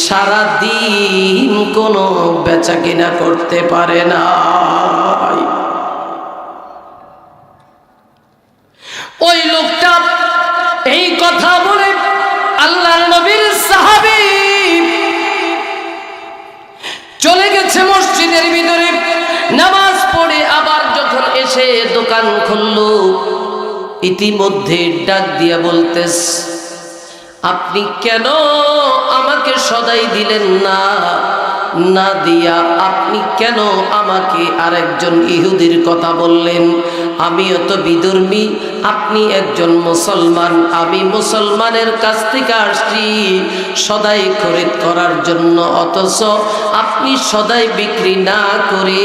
সারা দিন কোনো বেচা কিনা করতে পারে না। ওই লোকটা এই কথা বলে আল্লাহর নবীর সাহাবী চলে গেছে মসজিদের ভিতরে, নামাজ পড়ে আবার যখন এসে দোকান খুললো, ইতিমধ্যে ডাক দিয়া বলতেস, আপনি কেন আমাকে সদাই দিলেন না? না দিয়া আপনি কেন আমাকে আরেকজন ইহুদির কথা বললেন? আমিও তো বিধর্মী, আপনি একজন মুসলমান, আমি মুসলমানের কাছ থেকে আসছি সদাই খরিদ করার জন্য, অথচ আপনি সদাই বিক্রি না করে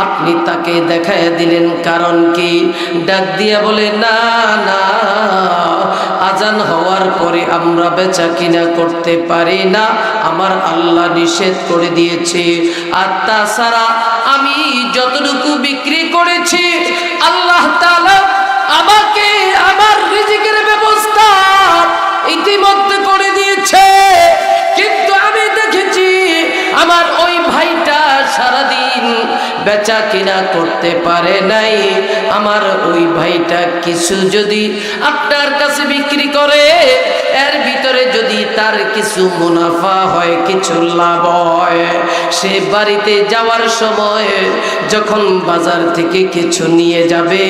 আপনি তাকে দেখায় দিলেন, কারণ কি? ডাক দিয়া বলে, না না, আজান হওয়ার পরে আমরা বেচা কিনা করতে পারি না, আমার আল্লাহ নিষেধ করে দিয়েছে। আর তাছাড়া আমি যতটুকু বিক্রি করেছি আল্লাহ তাআলা আমাকে আমার রিজিকের ব্যবস্থা ইতিমধ্যে করে দিয়েছে, কিন্তু আমি দেখেছি আমার ওই ভাইটা সারাদিন বেচা কিনা করতে পারে নাই। আমার ওই ভাইটা কিছু যদি আপনার কাছে বিক্রি করে, এর করে যদি তার কিছু মুনাফা হয়, কিছু লাভ হয়, সে বাড়িতে যাওয়ার সময় যখন বাজার থেকে কিছু নিয়ে যাবে,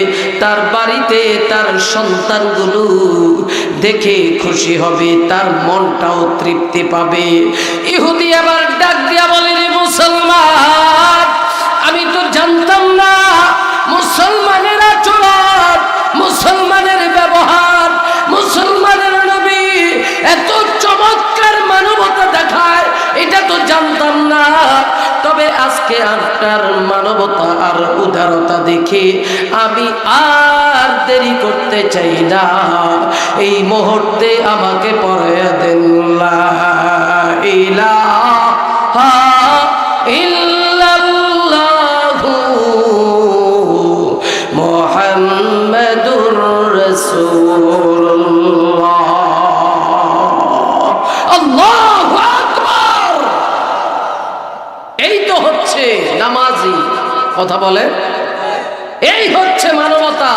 তার বাড়িতে তার সন্তানগুলো দেখে খুশি হবে, তার মনটাও তৃপ্তি পাবে। ইহুদি আবার ডাক দিয়া বলে, রে মুসলমান, আমি তো জানতাম না মুসলমানের আচরণ, মুসলমানের ব্যবহার, মুসলমানের নবী এত চমৎকার মানবতা দেখায়, এটা তো জানতাম না। তবে আজকে আপনার মানবতা আর উদারতা দেখে আমি আর দেরি করতে চাই না, এই মুহূর্তে আমাকে পড়ে দেন লা ইলাহা ইল্লাল্লাহু মুহাম্মাদুর রাসূলুল্লাহ। আল্লাহু আকবার। এই তো হচ্ছে নামাজি, কথা বলে, এই হচ্ছে মানবতা।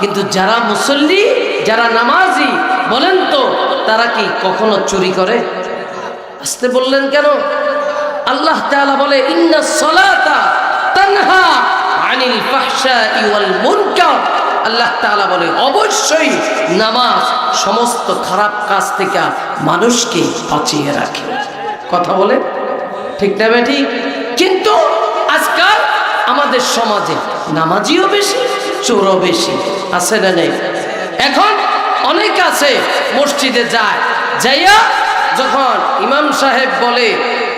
কিন্তু যারা মুসল্লি, যারা নামাজি, বলেন তো তারা কি কখনো চুরি করে? আসতে বললেন কেন? আল্লাহ তাআলা বলে, ইন্নাস সালাতা তানহা আনিল ফাহশাই ওয়াল মুনকার। আল্লাহ তাআলা বলে, অবশ্যই নামাজ সমস্ত খারাপ কাজ থেকে মানুষকে বাঁচিয়ে রাখে। কথা বলে, ঠিক না বেঠিক? কিন্তু আজকাল আমাদের সমাজে নামাজিও বেশি, চোরও বেশি, আছে না নেই? এখন অনেক আছে মসজিদে যায়, যাইয়া যখন ইমাম সাহেব বলে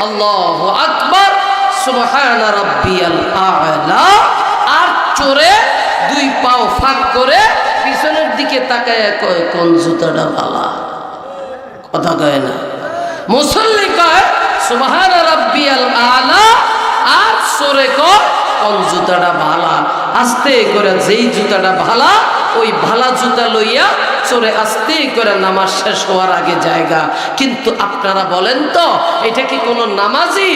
আল্লাহু আকবার সুবহান রাব্বিয়াল আ'লা, আর চোরে দুই পাও ফাঁক করে পিছনের দিকে তাকায় কয়, কোন জুতাটা ভালা? কথা কয় না। মুসল্লি কয় সুবহান রাব্বিয়াল আ'লা, আর চোরে কয় কোন জুতাটা ভালা। আস্তে করে যেই জুতাটা ভালা, ওই ভালা জুতা লইয়া চোরে আস্তে করে নামাজ শেষ হওয়ার আগে জায়গা। কিন্তু আপনারা বলেন তো, এটা কি কোনো নামাজি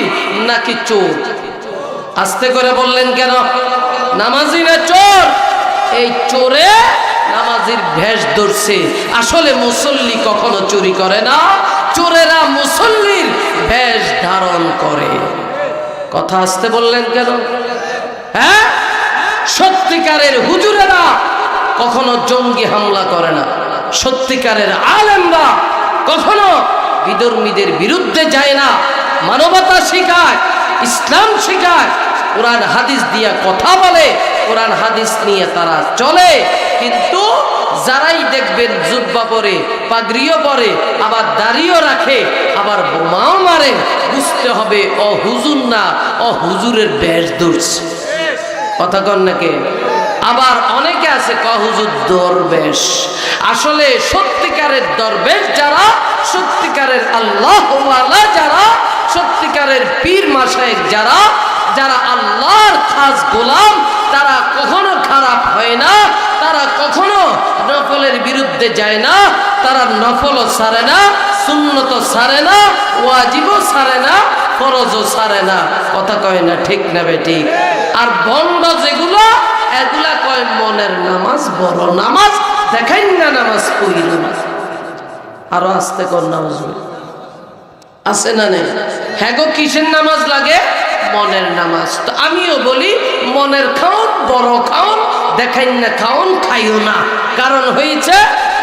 নাকি চোর? আস্তে করে বললেন কেন? নামাজি না চোর? এই চোরে নামাজির ভেষ ধরছে। আসলে মুসল্লি কখনো চুরি করে না, চোরেরা মুসল্লির ভেষ ধারণ করে। কথা আস্তে বললেন কেন? হ্যাঁ, সত্যিকারের হুজুরেরা কখনো জঙ্গি হামলা করে না, সত্যিকারের আলেমরা কখনো বিধর্মীদের বিরুদ্ধে যায় না, মানবতা শিখায়, ইসলাম শিখায়, কোরআন হাদিস দিয়া কথা বলে, কোরআন হাদিস নিয়ে তারা চলে। কিন্তু যারাই দেখবেন জুব্বা পরে, পাগড়িও পরে, আবার দাড়িও রাখে, আবার বোমাও মারে, বুঝতে হবে ও হুজুর না, ও হুজুরের বেশ ধরছে। কথা কন নাকি? আবার অনেকে আছে হুজুর দরবেশ। আসলে সত্যিকারের দরবেশ যারা, সত্যিকারের আল্লাহ ওয়ালা যারা, সত্যিকারের পীর মাশায়েখ যারা, যারা আল্লাহর খাস গোলাম, তারা কখনো খারাপ হয় না, তারা কখনো নফলের বিরুদ্ধে যায় না, তারা নফলও ছাড়ে না, সুন্নতও ছাড়ে না, ওয়াজিবও ছাড়ে না, ফরজও ছাড়ে না। কথা কয় না, ঠিক না বেঠিক? আর বন্ড যেগুলো, এগুলা কয় মনের নামাজ বড় নামাজ, দেখাই না নামাজ পড়ি না। আরো আস্তে কর নামাজ আছে না নেই? হ্যাঁ গো, কিসের নামাজ লাগে? মনের নামাজ। তো আমিও বলি, মনের খাওন বড় খাওন, দেখাই না খাওন, খাইও না। কারণ হয়েছে,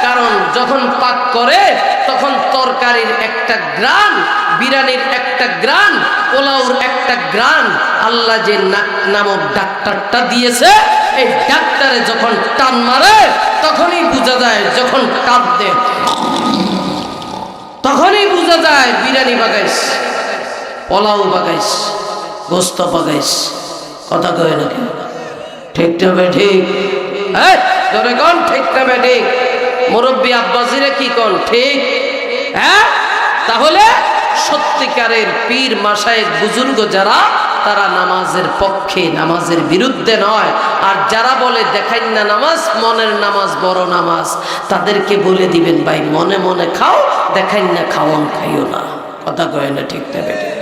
কারণ যখন পাক করে তখন তরকারির একটা গ্রান, বিরিয়ানির একটা গ্রান, পোলাওর একটা গ্রান, আল্লাহ যে নামক ডাক্তারটা দিয়েছে, এই ডাক্তারে যখন টান মারে তখনই বোঝা যায়, যখন টান দেয় তখনই বোঝা যায় বিরিয়ানি বাগাইস, পোলাও বাগাইস, গোস্ত বাগাইস। কথা কয় না কেন? ঠিক না ঠিক? হ্যাঁ, ধরে কোন ঠিক না ঠিক? মুরব্বী আব্বাসিরা কি কোন ঠিক? হ্যাঁ, তাহলে সত্যিকারের পীর মাশায়েখ বুজুর্গ যারা, তারা নামাজের পক্ষে, নামাজের বিরুদ্ধে নয়। আর যারা বলে দেখাই না নামাজ, মনের নামাজ বড় নামাজ, তাদেরকে বলে দিবেন, ভাই মনে মনে খাও, দেখাই না খাওন খাইও না। কথা কয় না, ঠিক না বেঠিক?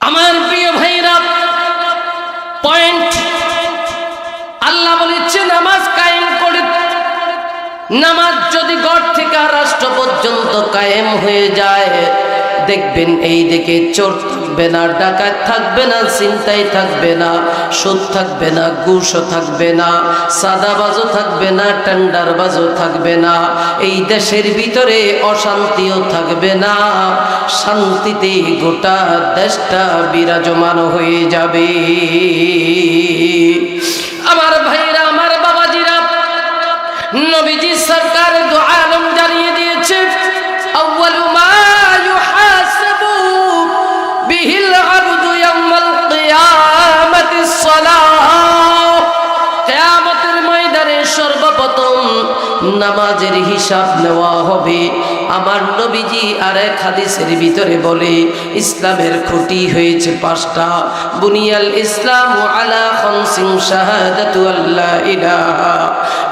আমার প্রিয় ভাইরা, পয়েন্ট, আল্লাহ বলেছে নামাজ কায়েম করে নামাজ যদি ঘর থেকে রাষ্ট্র পর্যন্ত কায়েম হয়ে যায়, দেখবেন এই দিকে চোর থাকবে না, ডাকাত থাকবে না, ছিনতাই থাকবে না, সুদ থাকবে না, ঘুষও থাকবে না, সাদাবাজও থাকবে না, টেন্ডারবাজও থাকবে না। এই দেশের ভিতরে অশান্তিও থাকবে না, শান্তিতে গোটা দেশটা বিরাজমান হয়ে যাবে। আমার ভাইরা, আমার বাবাজিরা, নবীজি সরকার দু আলম জানিয়ে দিয়েছে, আউয়ালু মা ইউহাসাবু বিহিল আবদু ইয়াউমাল কিয়ামাতিস সালাহ। কিয়ামতের ময়দানে সর্বপ্রথম নামাজের হিসাব নেওয়া হবে। আমার নবীজি আর এক হাদিসের ভিতরে বলে, ইসলামের খুঁটি হয়েছে পাঁচটা। বুনিয়াল ইসলাম আলা খামসিন, শাহাদাতু আল্লা ইলাহা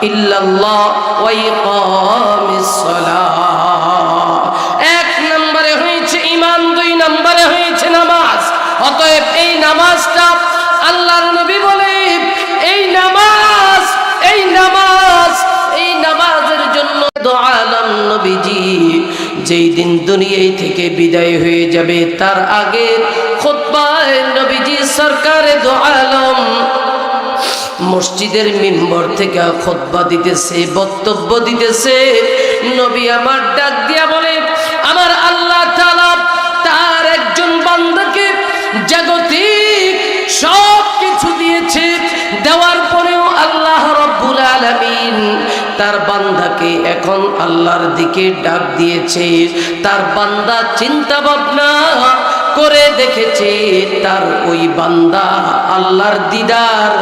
ইল্লাল্লাহ ওয়া ইকামিস সালাহ। এক নম্বরে হয়েছে ঈমান, দুই নম্বরে হয়েছে নামাজ। অতএব এই নামাজটা আল্লাহর নবী বলে, এই নামাজ, এই নামাজ, এই নামাজের জন্য দু আলম নবীজি যেই দিন দুনিয়ায় থেকে বিদায় হয়ে যাবে, তার আগে খুতবায় নবীজি সরকারে দু আলম মসজিদের মিম্বর থেকে খুতবা দিতেছে, বক্তব্য দিতেছে। নবী আমার ডাক দিয়া বলে, আমার আল্লাহ তাআলা তার একজন বান্দাকে জাগতিক সব কিছু দিয়েছে, দেওয়ার পরেও আল্লাহ রব্বুল আলামিন তার বান্দাকে এখন আল্লাহর দিকে ডাক দিয়েছে। তার বান্দা চিন্তা ভাবনা করে দেখেছে, তার ওই বান্দা আল্লাহর দিদার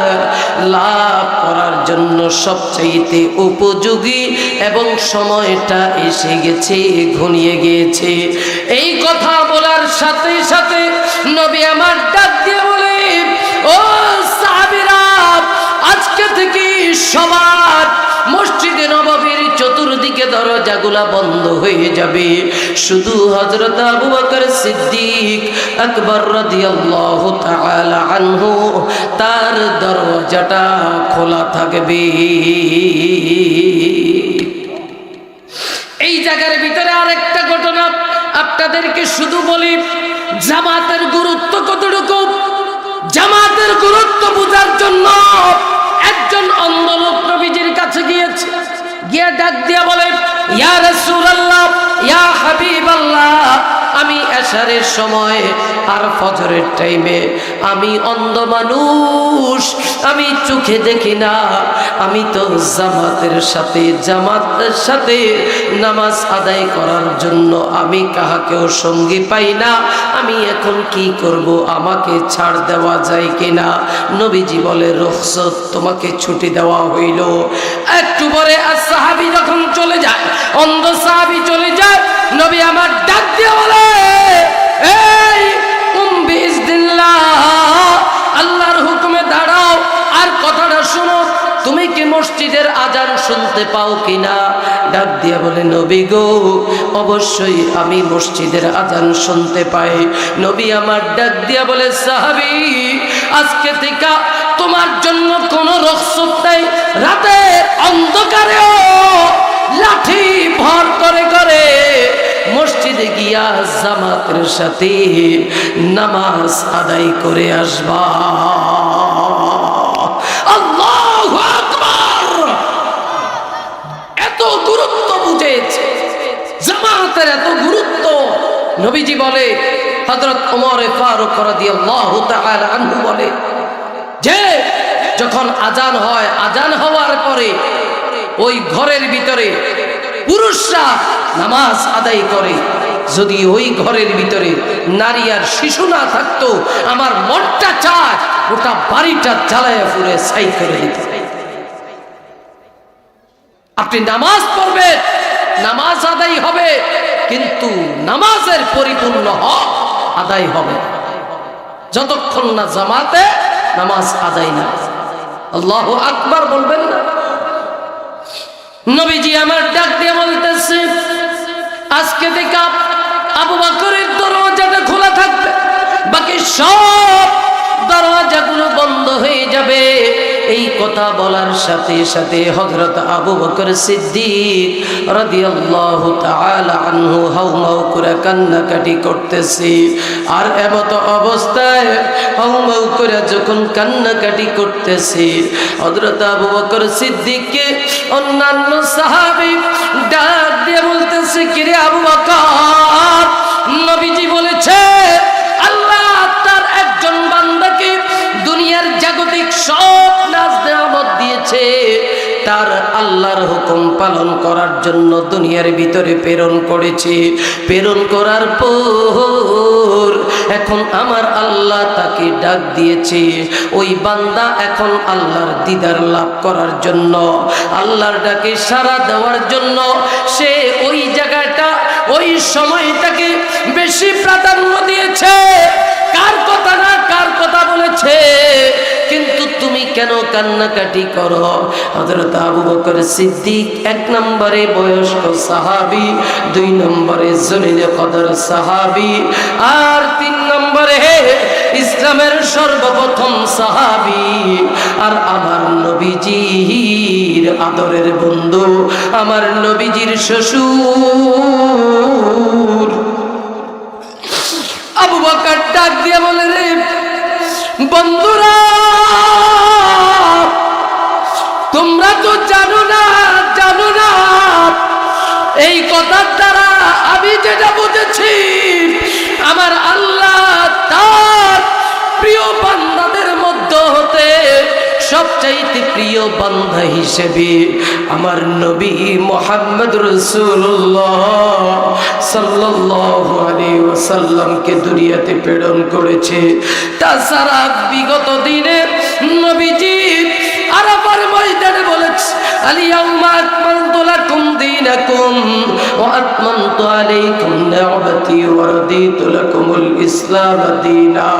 লাভ করার জন্য সবচাইতে উপযোগী এবং সময়টা এসে গেছে, ঘনিয়ে গিয়েছে। এই কথা বলার সাথে সাথে নবী আমার ডাক দিয়ে বলে, ও সাহাবীরা, আজকে থেকে সবার মসজিদে নববীর চতুর্দিকে দরজাগুলা বন্ধ হয়ে যাবে, শুধু হযরত আবু বকর সিদ্দিক আকবর রাদিয়াল্লাহু তাআলা আনহু তার দরজাটা খোলা থাকবে। এই জায়গার ভিতরে আরেকটা ঘটনা আপনাদেরকে শুধু বলি, জামাতের গুরুত্ব কতটুকু। জামাতের গুরুত্ব বোঝার জন্য একজন অন্ধ লোক নবীজির কাছে গিয়েছে, গিয়ে ডাক দিয়া বলে, ইয়া রাসূলুল্লাহ, ইয়া হাবিবাল্লাহ, আমি এশারের সময় আর ফজরের টাইমে আমি অন্ধ মানুষ, আমি চোখে দেখি না, আমি তো জামাতের সাথে নামাজ আদায় করার জন্য আমি কাহাকেও সঙ্গী পাই না, আমি এখন কি করব, আমাকে ছাড় দেওয়া যায় কিনা? নবীজি বলে, রুখসত, তোমাকে ছুটি দেওয়া হইল। একটু পরে আর সাহাবী যখন চলে যায়, অন্ধ সাহাবী চলে যায়, নবী আমার ডাক দিয়ে বলে, এই বিইজনিল্লাহ, আল্লাহর হুকুমে দাঁড়াও আর কথাটা শোনো, তুমি কি মসজিদের আজান শুনতে পাও কিনা? ডাক দিয়ে বলে, নবী গো, অবশ্যই আমি মসজিদের আজান শুনতে পাই। নবী আমার ডাক দিয়া বলে, সাহাবী, আজকে থেকে তোমার জন্য কোনো রুখসত নাই, রাতের অন্ধকারেও লাঠি ভর করে করে মসজিদে গিয়া জামাতের সাথে নামাজ আদায় করে আসবা। আল্লাহু আকবার! এত গুরুত্ব বুঝেছে জামাতের, এত গুরুত্ব। নবীজি বলে, হযরত ওমর ফারুক রাদিয়াল্লাহু তাআলা আনহু বলে যে যখন আজান হয়, আজান হওয়ার পরে ওই ঘরের ভিতরে পুরুষরা নামাজ আদায় করে, যদি ওই ঘরের ভিতরে নারী আর শিশু না থাকতো, আমার মনটা চায় গোটা বাড়িটা জ্বালায় পুড়ে ছাই করে দিত। আপনি নামাজ পড়বেন, নামাজ আদায় হবে, কিন্তু নামাজের পরিপূর্ণ হক আদায় হবে যতক্ষণ না জামাতে নামাজ আদায় না। আল্লাহু আকবার বলবেন না? নবীজি আমার ডাক দিয়ে বলতেছে, আজকে থেকে আবু বকরের দরজাটা খোলা থাকবে, বাকি সব দরজাগুলো বন্ধ হয়ে যাবে। এই কথা বলার সাথে সাথে হযরত আবু বকর সিদ্দিক রাদিয়াল্লাহু তাআলা আনহু হাউমাউ করে কান্নাকাটি করতেছে। আর এমত অবস্থায় হাউমাউ করে যখন কান্নাকাটি করতেছে, হযরত আবু বকর সিদ্দিককে অন্যান্য সাহাবী ডাক দিয়ে বলতেছে, কিরে আবু বকর, নবীজি বলেছে আল্লাহ তার একজন বান্দাকে দুনিয়ার জাগতিক সব নাজ নেয়ামত দিয়েছে, তার আল্লাহর হুকুম পালন করার জন্য দুনিয়ার ভিতরে প্রেরণ করেছে। প্রেরণ করার পর এখন আমার আল্লাহ তাকে ডাক দিয়েছে, ওই বান্দা এখন আল্লাহর দিদার লাভ করার জন্য, আল্লাহর ডাকে সাড়া দেওয়ার জন্য সে ওই জায়গাটা ওই সময়টাকে বেশি প্রাধান্য দিয়েছে। কার কথা না কার কথা বলেছে, কিন্তু তুমি কেন কান্নাকাটি করো? হযরত আবু বকর সিদ্দিক 1 নম্বরে বয়স্ক সাহাবী, 2 নম্বরে জলিলে কদর সাহাবী, আর 3 নম্বরে ইসলামের সর্বপ্রথম সাহাবী, আর আমার নবীজির আদরের বন্ধু, আমার নবীজির শ্বশুর। আবু বকর ডাক দিয়ে বলে, রে বন্ধুরা, তোমরা তো জানো না এই কথার দ্বারা আমি যেটা বুঝেছি, আমার আল্লাহ তার প্রিয় বান্দাদের মধ্যে হতে সবচাইতে প্রিয় বান্দা হিসেবে আমার নবী মুহাম্মদ রাসূলুল্লাহ সাল্লাল্লাহু আলাইহি ওয়াসাল্লামকে দুনিয়াতে প্রেরণ করেছে। তাছাড়া বিগত দিনে নবীজি আরাফার ময়দানে বলেছে, আল-ইয়াউমা আকমালতু লাকুম দীনাকুম ওয়া আতমামতু আলাইকুম নি'মাতি ওয়া রাদিতু লাকুমুল ইসলাম দীনা।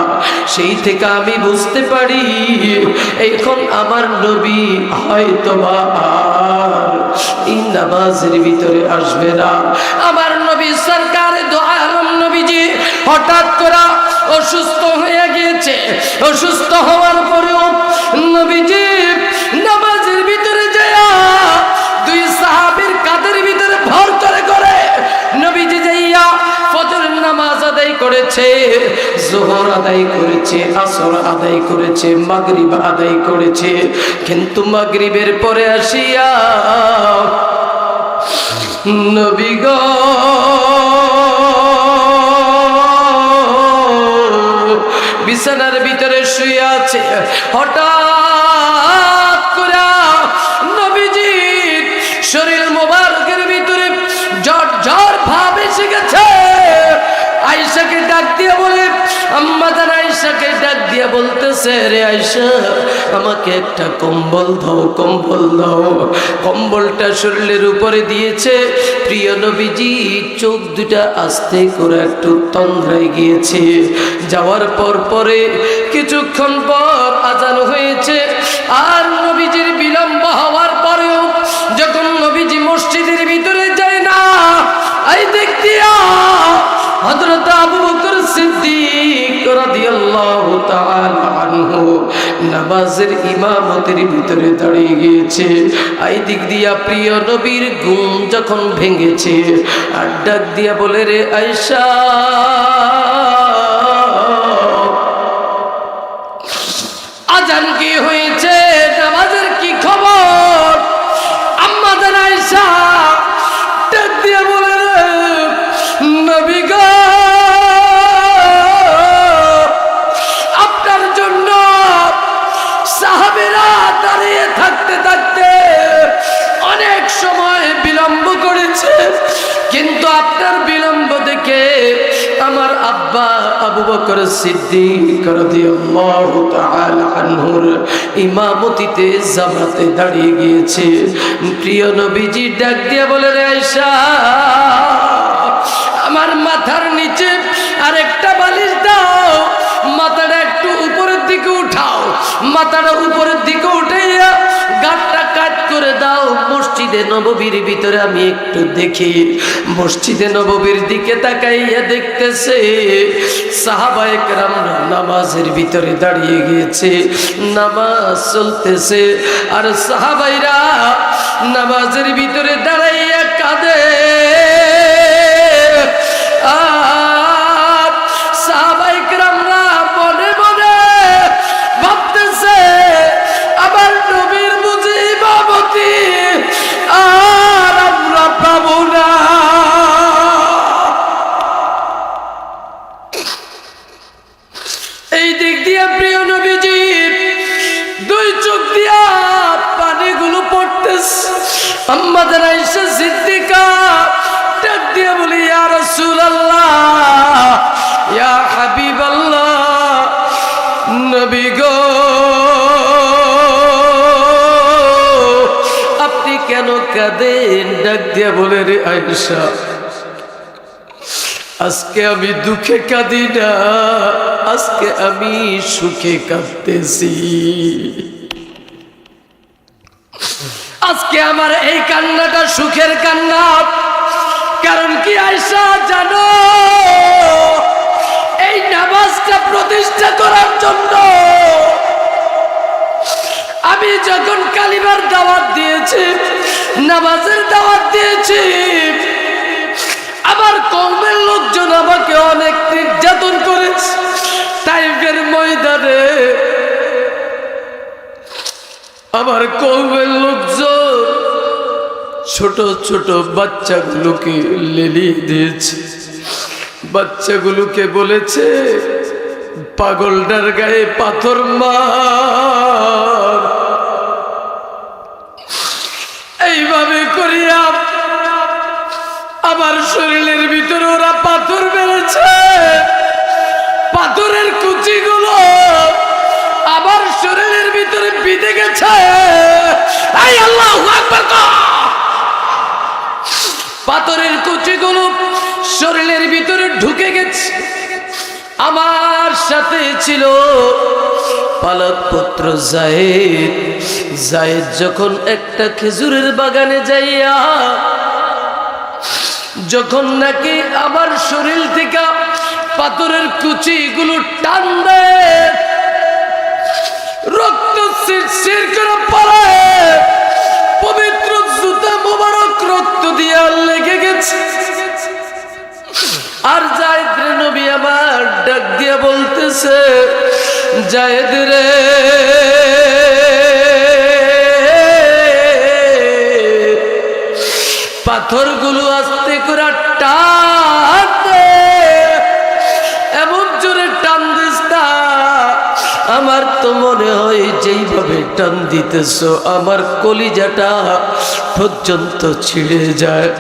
সেই থেকে আমি বুঝতে পারি এখন আমার নবী হয়তোবা আর এই নামাজের ভিতরে আসবে না। আমার নবী সরকারে দো আলম নবীজি হঠাৎ করে অসুস্থ হয়ে গিয়েছে। অসুস্থ হওয়ার পরেও নবীজি নামাজের ভিতরে যায় 2 সাহাবীর কাঁধের ভিতরে ভর করে নবীজি যাইয়া ফজরের নামাজ আদায় করেছে, যোহর আদায় করেছে, আসর আদায় করেছে, মাগরিব আদায় করেছে। কিন্তু মাগরিবের পরে আসিয়া নবী গো বিছানার ভিতরে শুয়ে আছে। হঠাৎ করে নবীজি শরীর মোবারকের ভিতরে জ্বর ভাব এসে গেছে। আয়েশাকে ডাক দিয়ে বলে, আম্মা জান আয়েশাকে ডাক দিয়ে বলতেছে, রে আয়েশা, আমাকে একটা কম্বল দাও, কম্বল দাও। কম্বলটা শরীরের উপরে দিয়েছে। প্রিয় নবীজি চোখ দুটা আস্তে করে একটু তন্দ্রায় গিয়েছে। যাওয়ার পরে কিছুক্ষণ পর আজান হয়েছে। আর নবীজির বিলম্ব হওয়ার পরেও যখন নবীজি মসজিদের ভিতরে যায় না, এই দিক দিয়া হযরত আবু বকর সিদ্দিক রাদিয়াল্লাহু তাআলা আনহু নামাজের ইমামতের ভিতরে দাঁড়িয়ে গিয়েছে। এই দিক দিয়া প্রিয় নবীর ঘুম যখন ভেঙেছে, আর ডাক দিয়া বলে, রে আয়েশা, আজান কি হয়েছে, নামাজের কি খবর? আম্মা জান আয়েশা ডাক দিয়া বলে, নবী গো, আপনার জন্য সাহাবীরা দাঁড়িয়ে থাকতে থাকতে অনেক সময় বিলম্ব করেছে, কিন্তু আপনার বিলম্ব দেখে আমার আব্বা আবু বকর সিদ্দিক রাদিয়াল্লাহু তাআলা আনহুর ইমামতিতে জামাতে দাঁড়িয়ে গিয়েছে। প্রিয় নবীজি ডাক দিয়ে বলে, রে আয়েশা, আমার মাথার নিচে আরেকটা বালিশ দাও, মাথাটা একটু উপরের দিকে উঠাও। মাথাটা উপরের দিকে উঠাইয়া গাঁটটা কাট করে করে দাও, মসজিদে নববীর ভিতরে আমি একটু দেখি। মসজিদে নববীর দিকে তাকাইয়া দেখতেছে সাহাবায়ে কেরামরা নামাজের ভিতরে দাঁড়িয়ে গিয়েছে, নামাজ চলতেছে। আর সাহাবাইরা নামাজের ভিতরে দাঁড়াইয়া কাঁদে। আর সাহাবায়ে কেরামরা মনে মনে ভাবতেছে আমার নবীর বুঝি ইমামতি আর আমরা পাবো না। এই দিক দিয়া প্রিয় নবীজি দুই চোখ দিয়া পানিগুলো পড়তেছে। আম্মা জান আয়েশা সিদ্দিকা ডাক দিয়া বলি, ইয়া রাসূলুল্লাহ, ইয়া হাবিবাল্লাহ, নবী গো আপনি কেন কাঁদেন? ডাক দিয়া বলে, রে আয়েশা, আজকে আমি দুঃখে কাঁদি না, আজকে আমি সুখে কাঁদতেছি। আজকে আমার এই কান্নাটা সুখের কান্না। কারণ কি আয়েশা জানো, এই নামাজটা প্রতিষ্ঠা করার জন্য আমি যখন কালিমার দাওয়াত দিয়েছি, নামাজের দাওয়াত দিয়েছি, আমার কওমের লোকজন আমাকে অনেক নির্যাতন করেছে। তাইফের ময়দানে আমার কওমের লোকজন ছোট ছোট বাচ্চাগুলোকে লেলিয়ে দিয়েছে। বাচ্চাগুলোকে বলেছে পাগলটার গায়ে পাথর মার। এইভাবে করিয়া আমার শরীরের ভিতরে ওরা পাথর মেরেছে। পাথরের কুচিগুলো আমার শরীরের ভিতরে বিঁধে গেছে। আল্লাহু আকবার। পাথরের কুচিগুলো শরীরের ভিতরে ঢুকে গেছে। আমার সাথে ছিল পালক পুত্র যায়েদ। যায়েদ যখন একটা খেজুরের বাগানে যাইয়া যখন নাকি আমার শরীর থেকে পাথরের কুচিগুলো টান দেয়, রক্ত শিরশির করে পড়ে, পবিত্র জুতা মোবারক রক্ত দিয়া লেগে গেছে। আর যায়েদ রে নবী আমার ডাক দিয়া বলতেছে, যায়েদ রে পাথরগুলো আস্তে করে টান দে, এমন জোরে টান দিস না। আমার তো মনে হয় যেইভাবে টান দিতেছ আমার কলিজাটা পর্যন্ত ছিঁড়ে যায়।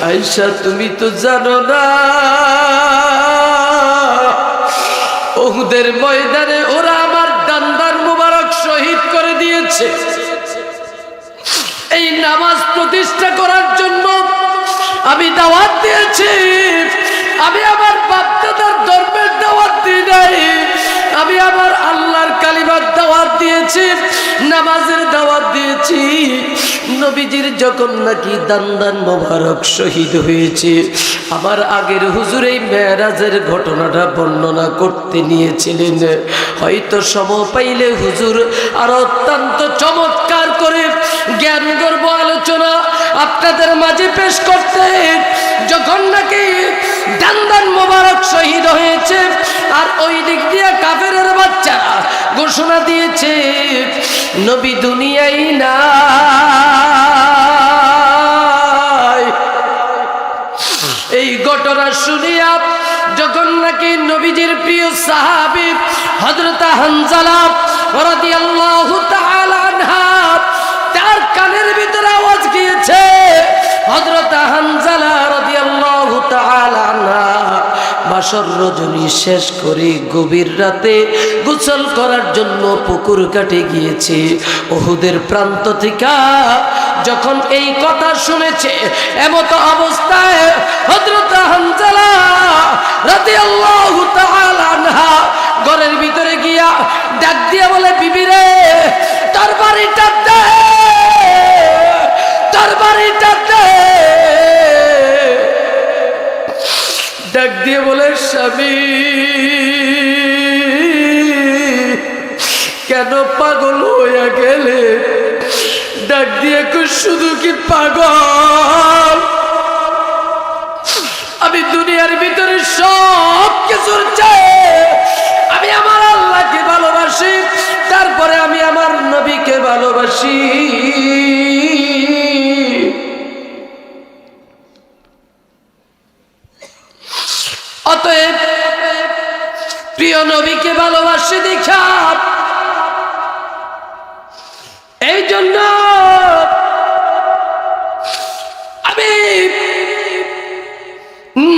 আয়েশা তুমি তো জানো না, উহুদের ময়দানে ওরা আমার দান্দার মুবারক শহীদ করে দিয়েছে। এই নামাজ প্রতিষ্ঠা করার জন্য আমি দাওয়াত দিয়েছি। আমি আমার বাপ দাদার ধর্মের দাওয়াত দিই নাই, আমি আমার আল্লাহর কালিমার দাওয়াত দিয়েছি, নামাজের দাওয়াত দিয়েছি। নবীজির যখন নাকি দান্দান মোবারক শহীদ হয়েছে, আমার আগের হুজুর এই মেরাজের ঘটনাটা বর্ণনা করতে নিয়েছিলেন। হয়তো সময় পাইলে হুজুর আর অত্যন্ত চমৎকার করে জ্ঞান গর্ব আলোচনা আপনাদের মাঝে পেশ করতে। যখন নাকি দান্দান মোবারক শহীদ হয়েছে, আর ওই দিক দিয়ে কাফেরের বাচ্চারা ঘোষণা দিয়েছে নবী দুনিয়ায় নাই। এই ঘটনা শুনিয়া যখন নাকি নবীজির প্রিয় সাহাবী হযরত হানজালা রাদিয়াল্লাহু তাআলা আনহা, তার কানের ভিতরে আওয়াজ গিয়েছে, হযরত হানজালা রাদিয়াল্লাহু তাআলা আনহা বাসর রজনী শেষ করে গভীর রাতে গোসল করার জন্য পুকুর কাটে গিয়েছে। উহুদের প্রান্ত থেকে যখন এই কথা শুনেছে, এমত অবস্থায় হযরত হানজালা রাদিয়াল্লাহু তাআলা আনহা ঘরের ভিতরে গিয়া ডাক দিয়া বলে, বিবি রে তোর বাড়িটা দে। ডাক দিয়ে বলে, স্বামী কেন পাগল হইয়া গেলে? ডাক দিয়ে শুধু কি পাগল? আমি দুনিয়ার ভিতরে সব কিছুর চেয়ে আমি আমার আল্লাহকে ভালোবাসি, তারপরে আমি আমার নবীকে ভালোবাসি। অতএব প্রিয় নবীকে ভালোবাসি দেখা এই জন্য আমি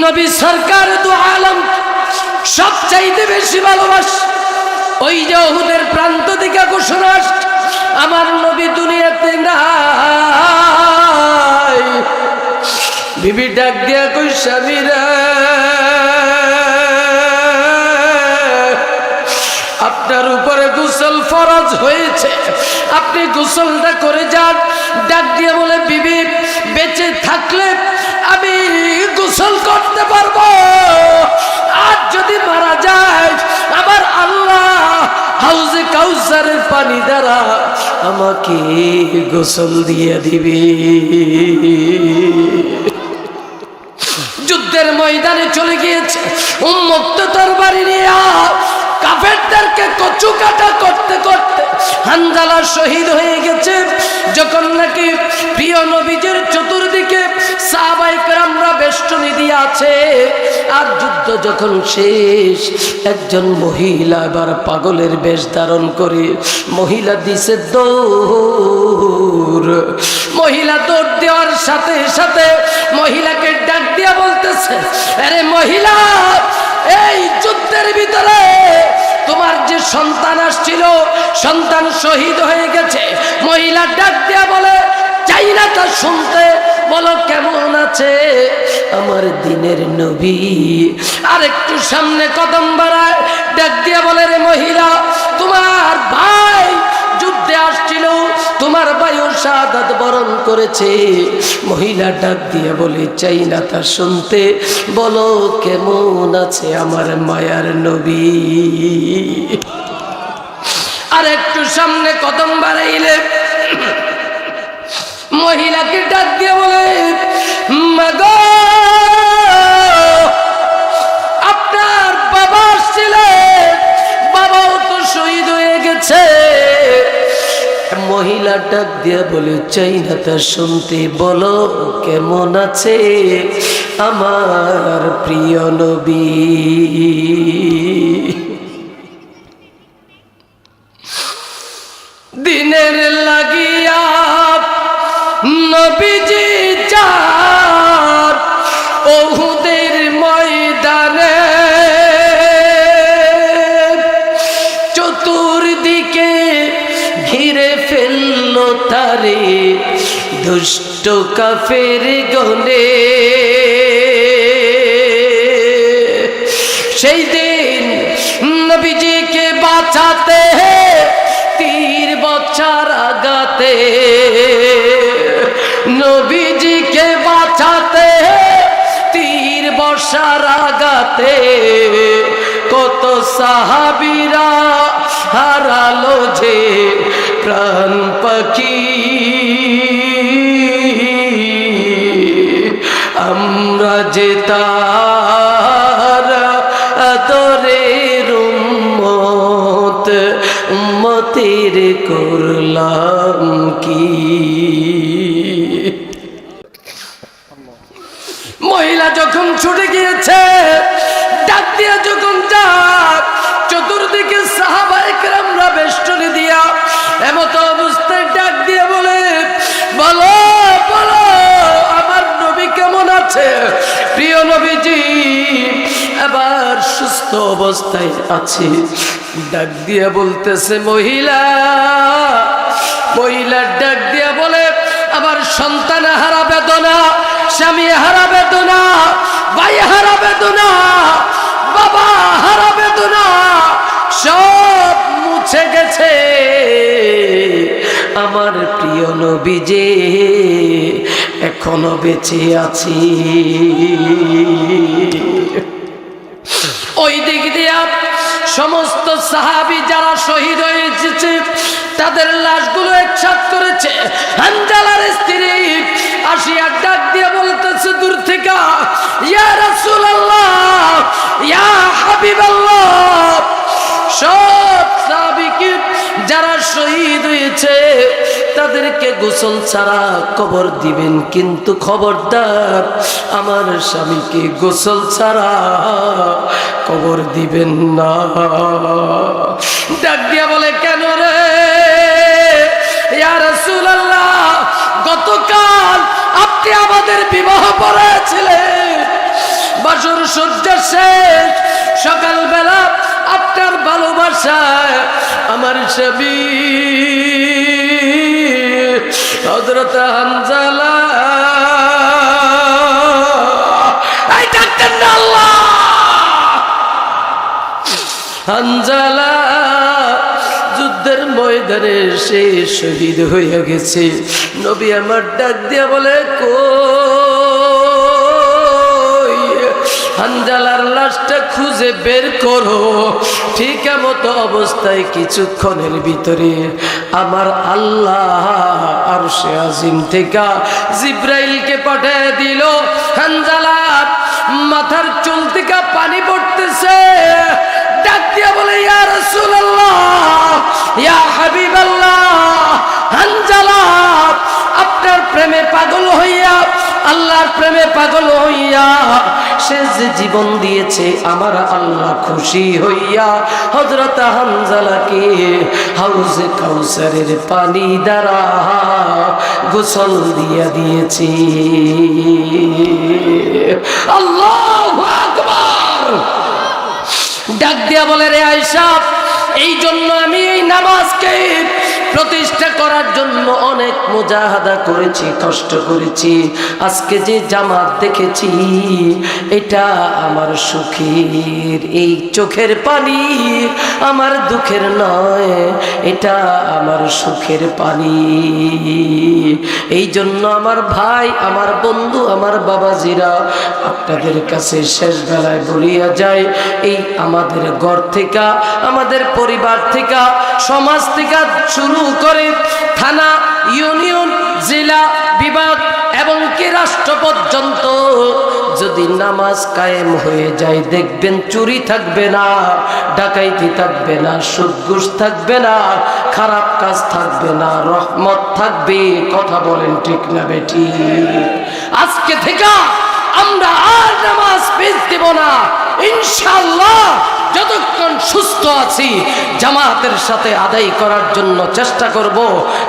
নবী সরকার দু আলম সবচাইতে বেশি ভালোবাসি। ওই যে উহুদের প্রান্ত থেকে ঘোষণা আমার নবী দুনিয়াতে নাই। বিবি ডাক দিয়া কই, স্বামীরা আপনার উপরে গোসল ফরজ হয়েছে, আপনি গোসলটা করে যান। ডাক দিয়ে বলে, বিবি বেঁচে থাকলে আমি গোসল করতে পারবো, আর যদি মারা যায় আমার আল্লাহ হাউজে কাউসারের পানি দ্বারা আমাকে গোসল দিয়ে দিবে। যুদ্ধের ময়দানে চলে গিয়েছে উন্মুক্ত তরবারি নিয়ে, কাফেরদেরকে কচু কাটা করতে করতে হানজালা শহীদ হয়ে গেছে। যখন নাকি প্রিয় নবীজির চতুর্দিকে সাহাবায়ে কেরামরা বেষ্টনী দিয়ে আছে, আর যুদ্ধ যখন শেষ, একজন মহিলা এবার পাগলের বেশ ধারণ করে মহিলা দিছে দৌড়। মহিলা দৌড় দেওয়ার সাথে সাথে মহিলাকে ডাক দিয়া বলতেছে, আরে মহিলা, এই যুদ্ধের ভিতরে তোমার যে সন্তান আসছিল, সন্তান শহীদ হয়ে গেছে। মহিলা ডাক দিয়া বলে, চাই না তা শুনতে, বলো কেমন আছে আমার দিনের নবী। আর একটু সামনে কদম বাড়ায়, ডাক দিয়া বলে, রে মহিলা, তোমার ভাই যুদ্ধে আসছিল, তোমার ভাইও শাহাদাত বরণ করেছে। মহিলা ডাক দিয়ে বলে, চাই না তা শুনতে, বলো কেমন আছে আমার মায়ার নবী। আর একটু সামনে কদম বাড়াইলে মহিলাকে ডাক দিয়ে বলে, মাগো, আপনার বাবা ছিলেন, বাবাও তো শহীদ হয়ে গেছে। মহিলা ডাক দিয়া বলে, চাই না তা শুনতে, বলো কেমন আছে আমার প্রিয় নবী। দিনের লাগিয়া নবীজি যার উহুদের ময়দানে, চতুর্দিকে ঘিরে ফেলল তারে দুষ্ট কাফের গনে। সেই দিন নবীজিকে বাঁচাতে তীর বর্ষার আঘাতে, নবীজিকে বাঁচাতে তীর বর্ষার আঘাতে কত সাহাবীরা হারালো যে প্রাণ পাখি। আমরা যে তার আদরের উম্মত, উম্মতের করলাম কি। মহিলা যখন ছুটে গিয়েছে, ডাক দিয়া যখন যাক, চতুর্দিকে সাহাবায়ে কেরামরা বেষ্টনী দিয়া এমত অবস্থায় ডাক দিয়ে বলে, বলো বলো আমার নবী কেমন আছে। প্রিয় নবীজি এবার সুস্থ অবস্থায় আছে। ডাক দিয়া বলতেছে, মহিলা, মহিলা ডাক দিয়া বলে, আবার সন্তান হারা বেদনা, স্বামী হারা বেদনা, ভাই হারা বেদনা, বাবা হারা বেদনা সব মুছে গেছে। আমার প্রিয় নবী যে এখনো বেঁচে আছি। শহীদ হয়ে এসেছে, তাদের লাশগুলো একসাথ করেছে। হানজালার স্ত্রী আসিয়া ডাক দিয়ে বলতেছে দূর থেকে, ইয়া রাসূলুল্লাহ, ইয়া হাবিবাল্লাহ, সব সাহাবীকে যারা শহীদ হয়েছে তাদেরকে গোসল ছাড়া কবর দিবেন, কিন্তু খবরদার আমার স্বামীকে গোসল ছাড়া কবর দিবেন না। ডাক দিয়া বলে, কেন রে ইয়া রাসূলুল্লাহ, গতকাল আপনি আমাদের বিবাহ পড়াইছিলেন, বাসর সজ্জা শেষ, সকালবেলা আপনার ভালোবাসায় আমার স্বামী হযরত হানজালা, এই ডাক্তার না আল্লাহ, হানজালা যুদ্ধের ময়দানে সে শহীদ হয়ে গেছে। নবী আমার ডাক দিয়া বলে, কই হানজালার লাশটা খুঁজে বের করো। ঠিক মতো অবস্থায় কিছুক্ষণের ভিতরে আমার আল্লাহ আরশে আজিম থেকে জিব্রাইলকে পাঠিয়ে দিল। হানজালা মাথার চুল থেকে পানি পড়তেছে, ডাক দিয়া বলে, ইয়া রাসূলুল্লাহ, ইয়া হাবিবাল্লাহ, হানজালা আপনার প্রেমে পাগল হইয়া, আল্লাহর প্রেমে পাগল হইয়া সে যে জীবন দিয়েছে, আমার আল্লাহ খুশি হইয়া হযরত হানজালাকে হাউজে কাউসারের পানি দ্বারা গোসল দিয়া দিয়েছে। আল্লাহু আকবার। ডাক দিয়া বলে, রে আয়েশা, এই জন্য আমি এই নামাজকে প্রতিষ্ঠা করার জন্য অনেক মুজাহাদা করেছি, কষ্ট করেছি। আজকে যে জামাত দেখেছি এটা আমার সুখের, এই চোখের পানি আমার দুঃখের নয়, এটা আমার সুখের পানি। এই জন্য আমার ভাই, আমার বন্ধু, আমার বাবাজিরা, আপনাদের কাছে শেষ বেলায় বলিয়া যায়, এই আমাদের ঘর থেকে, আমাদের পরিবার থেকে, সমাজ থেকে শুরু করে থানা, ইউনিয়ন, জেলা, বিভাগ এবং কি রাষ্ট্র পর্যন্ত যদি নামাজ কায়েম হয়ে যায়, দেখবেন চুরি থাকবে না, ডাকাইতি থাকবে না, সুদ ঘুষ থাকবে না, খারাপ কাজ থাকবে না, রহমত থাকবে। কথা বলেন ঠিক না বেটি? আজকে থেকে আমরা আর নামাজ মিস দেব না ইনশাআল্লাহ। যতক্ষণ সুস্থ আছি জামাতের সাথে আদায় করার জন্য চেষ্টা করব।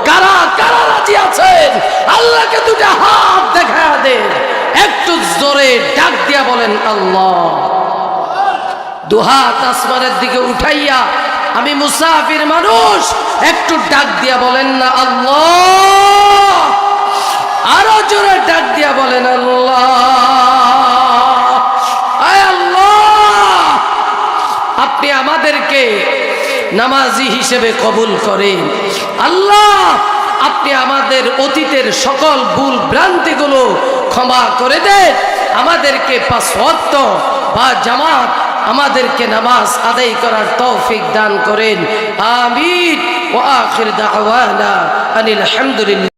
কারা কারা রাজি আছেন আল্লাহকে দুটো হাত দেখায়া দেন, একটু জোরে ডাক দিয়া বলেন আল্লাহ। দুহাত আসমানের দিকে উঠাইয়া, আমি মুসাফির মানুষ, একটু ডাক দিয়া বলেন না আল্লাহ। আরো জোরে ডাক দিয়া বলেন আল্লাহ। আয় আল্লাহ, আপনি আমাদেরকে নামাজি হিসেবে কবুল করেন। আল্লাহ, আপনি আমাদের অতীতের সকল ভুল ভ্রান্তিগুলো ক্ষমা করে দেন। আমাদেরকে পাঁচ ওয়াক্ত বা জামাত, আমাদেরকে নামাজ আদায় করার তৌফিক দান করেন। আমিন। ওয়া আখির দাওয়ানা আনিল হামদুলিল্লাহ।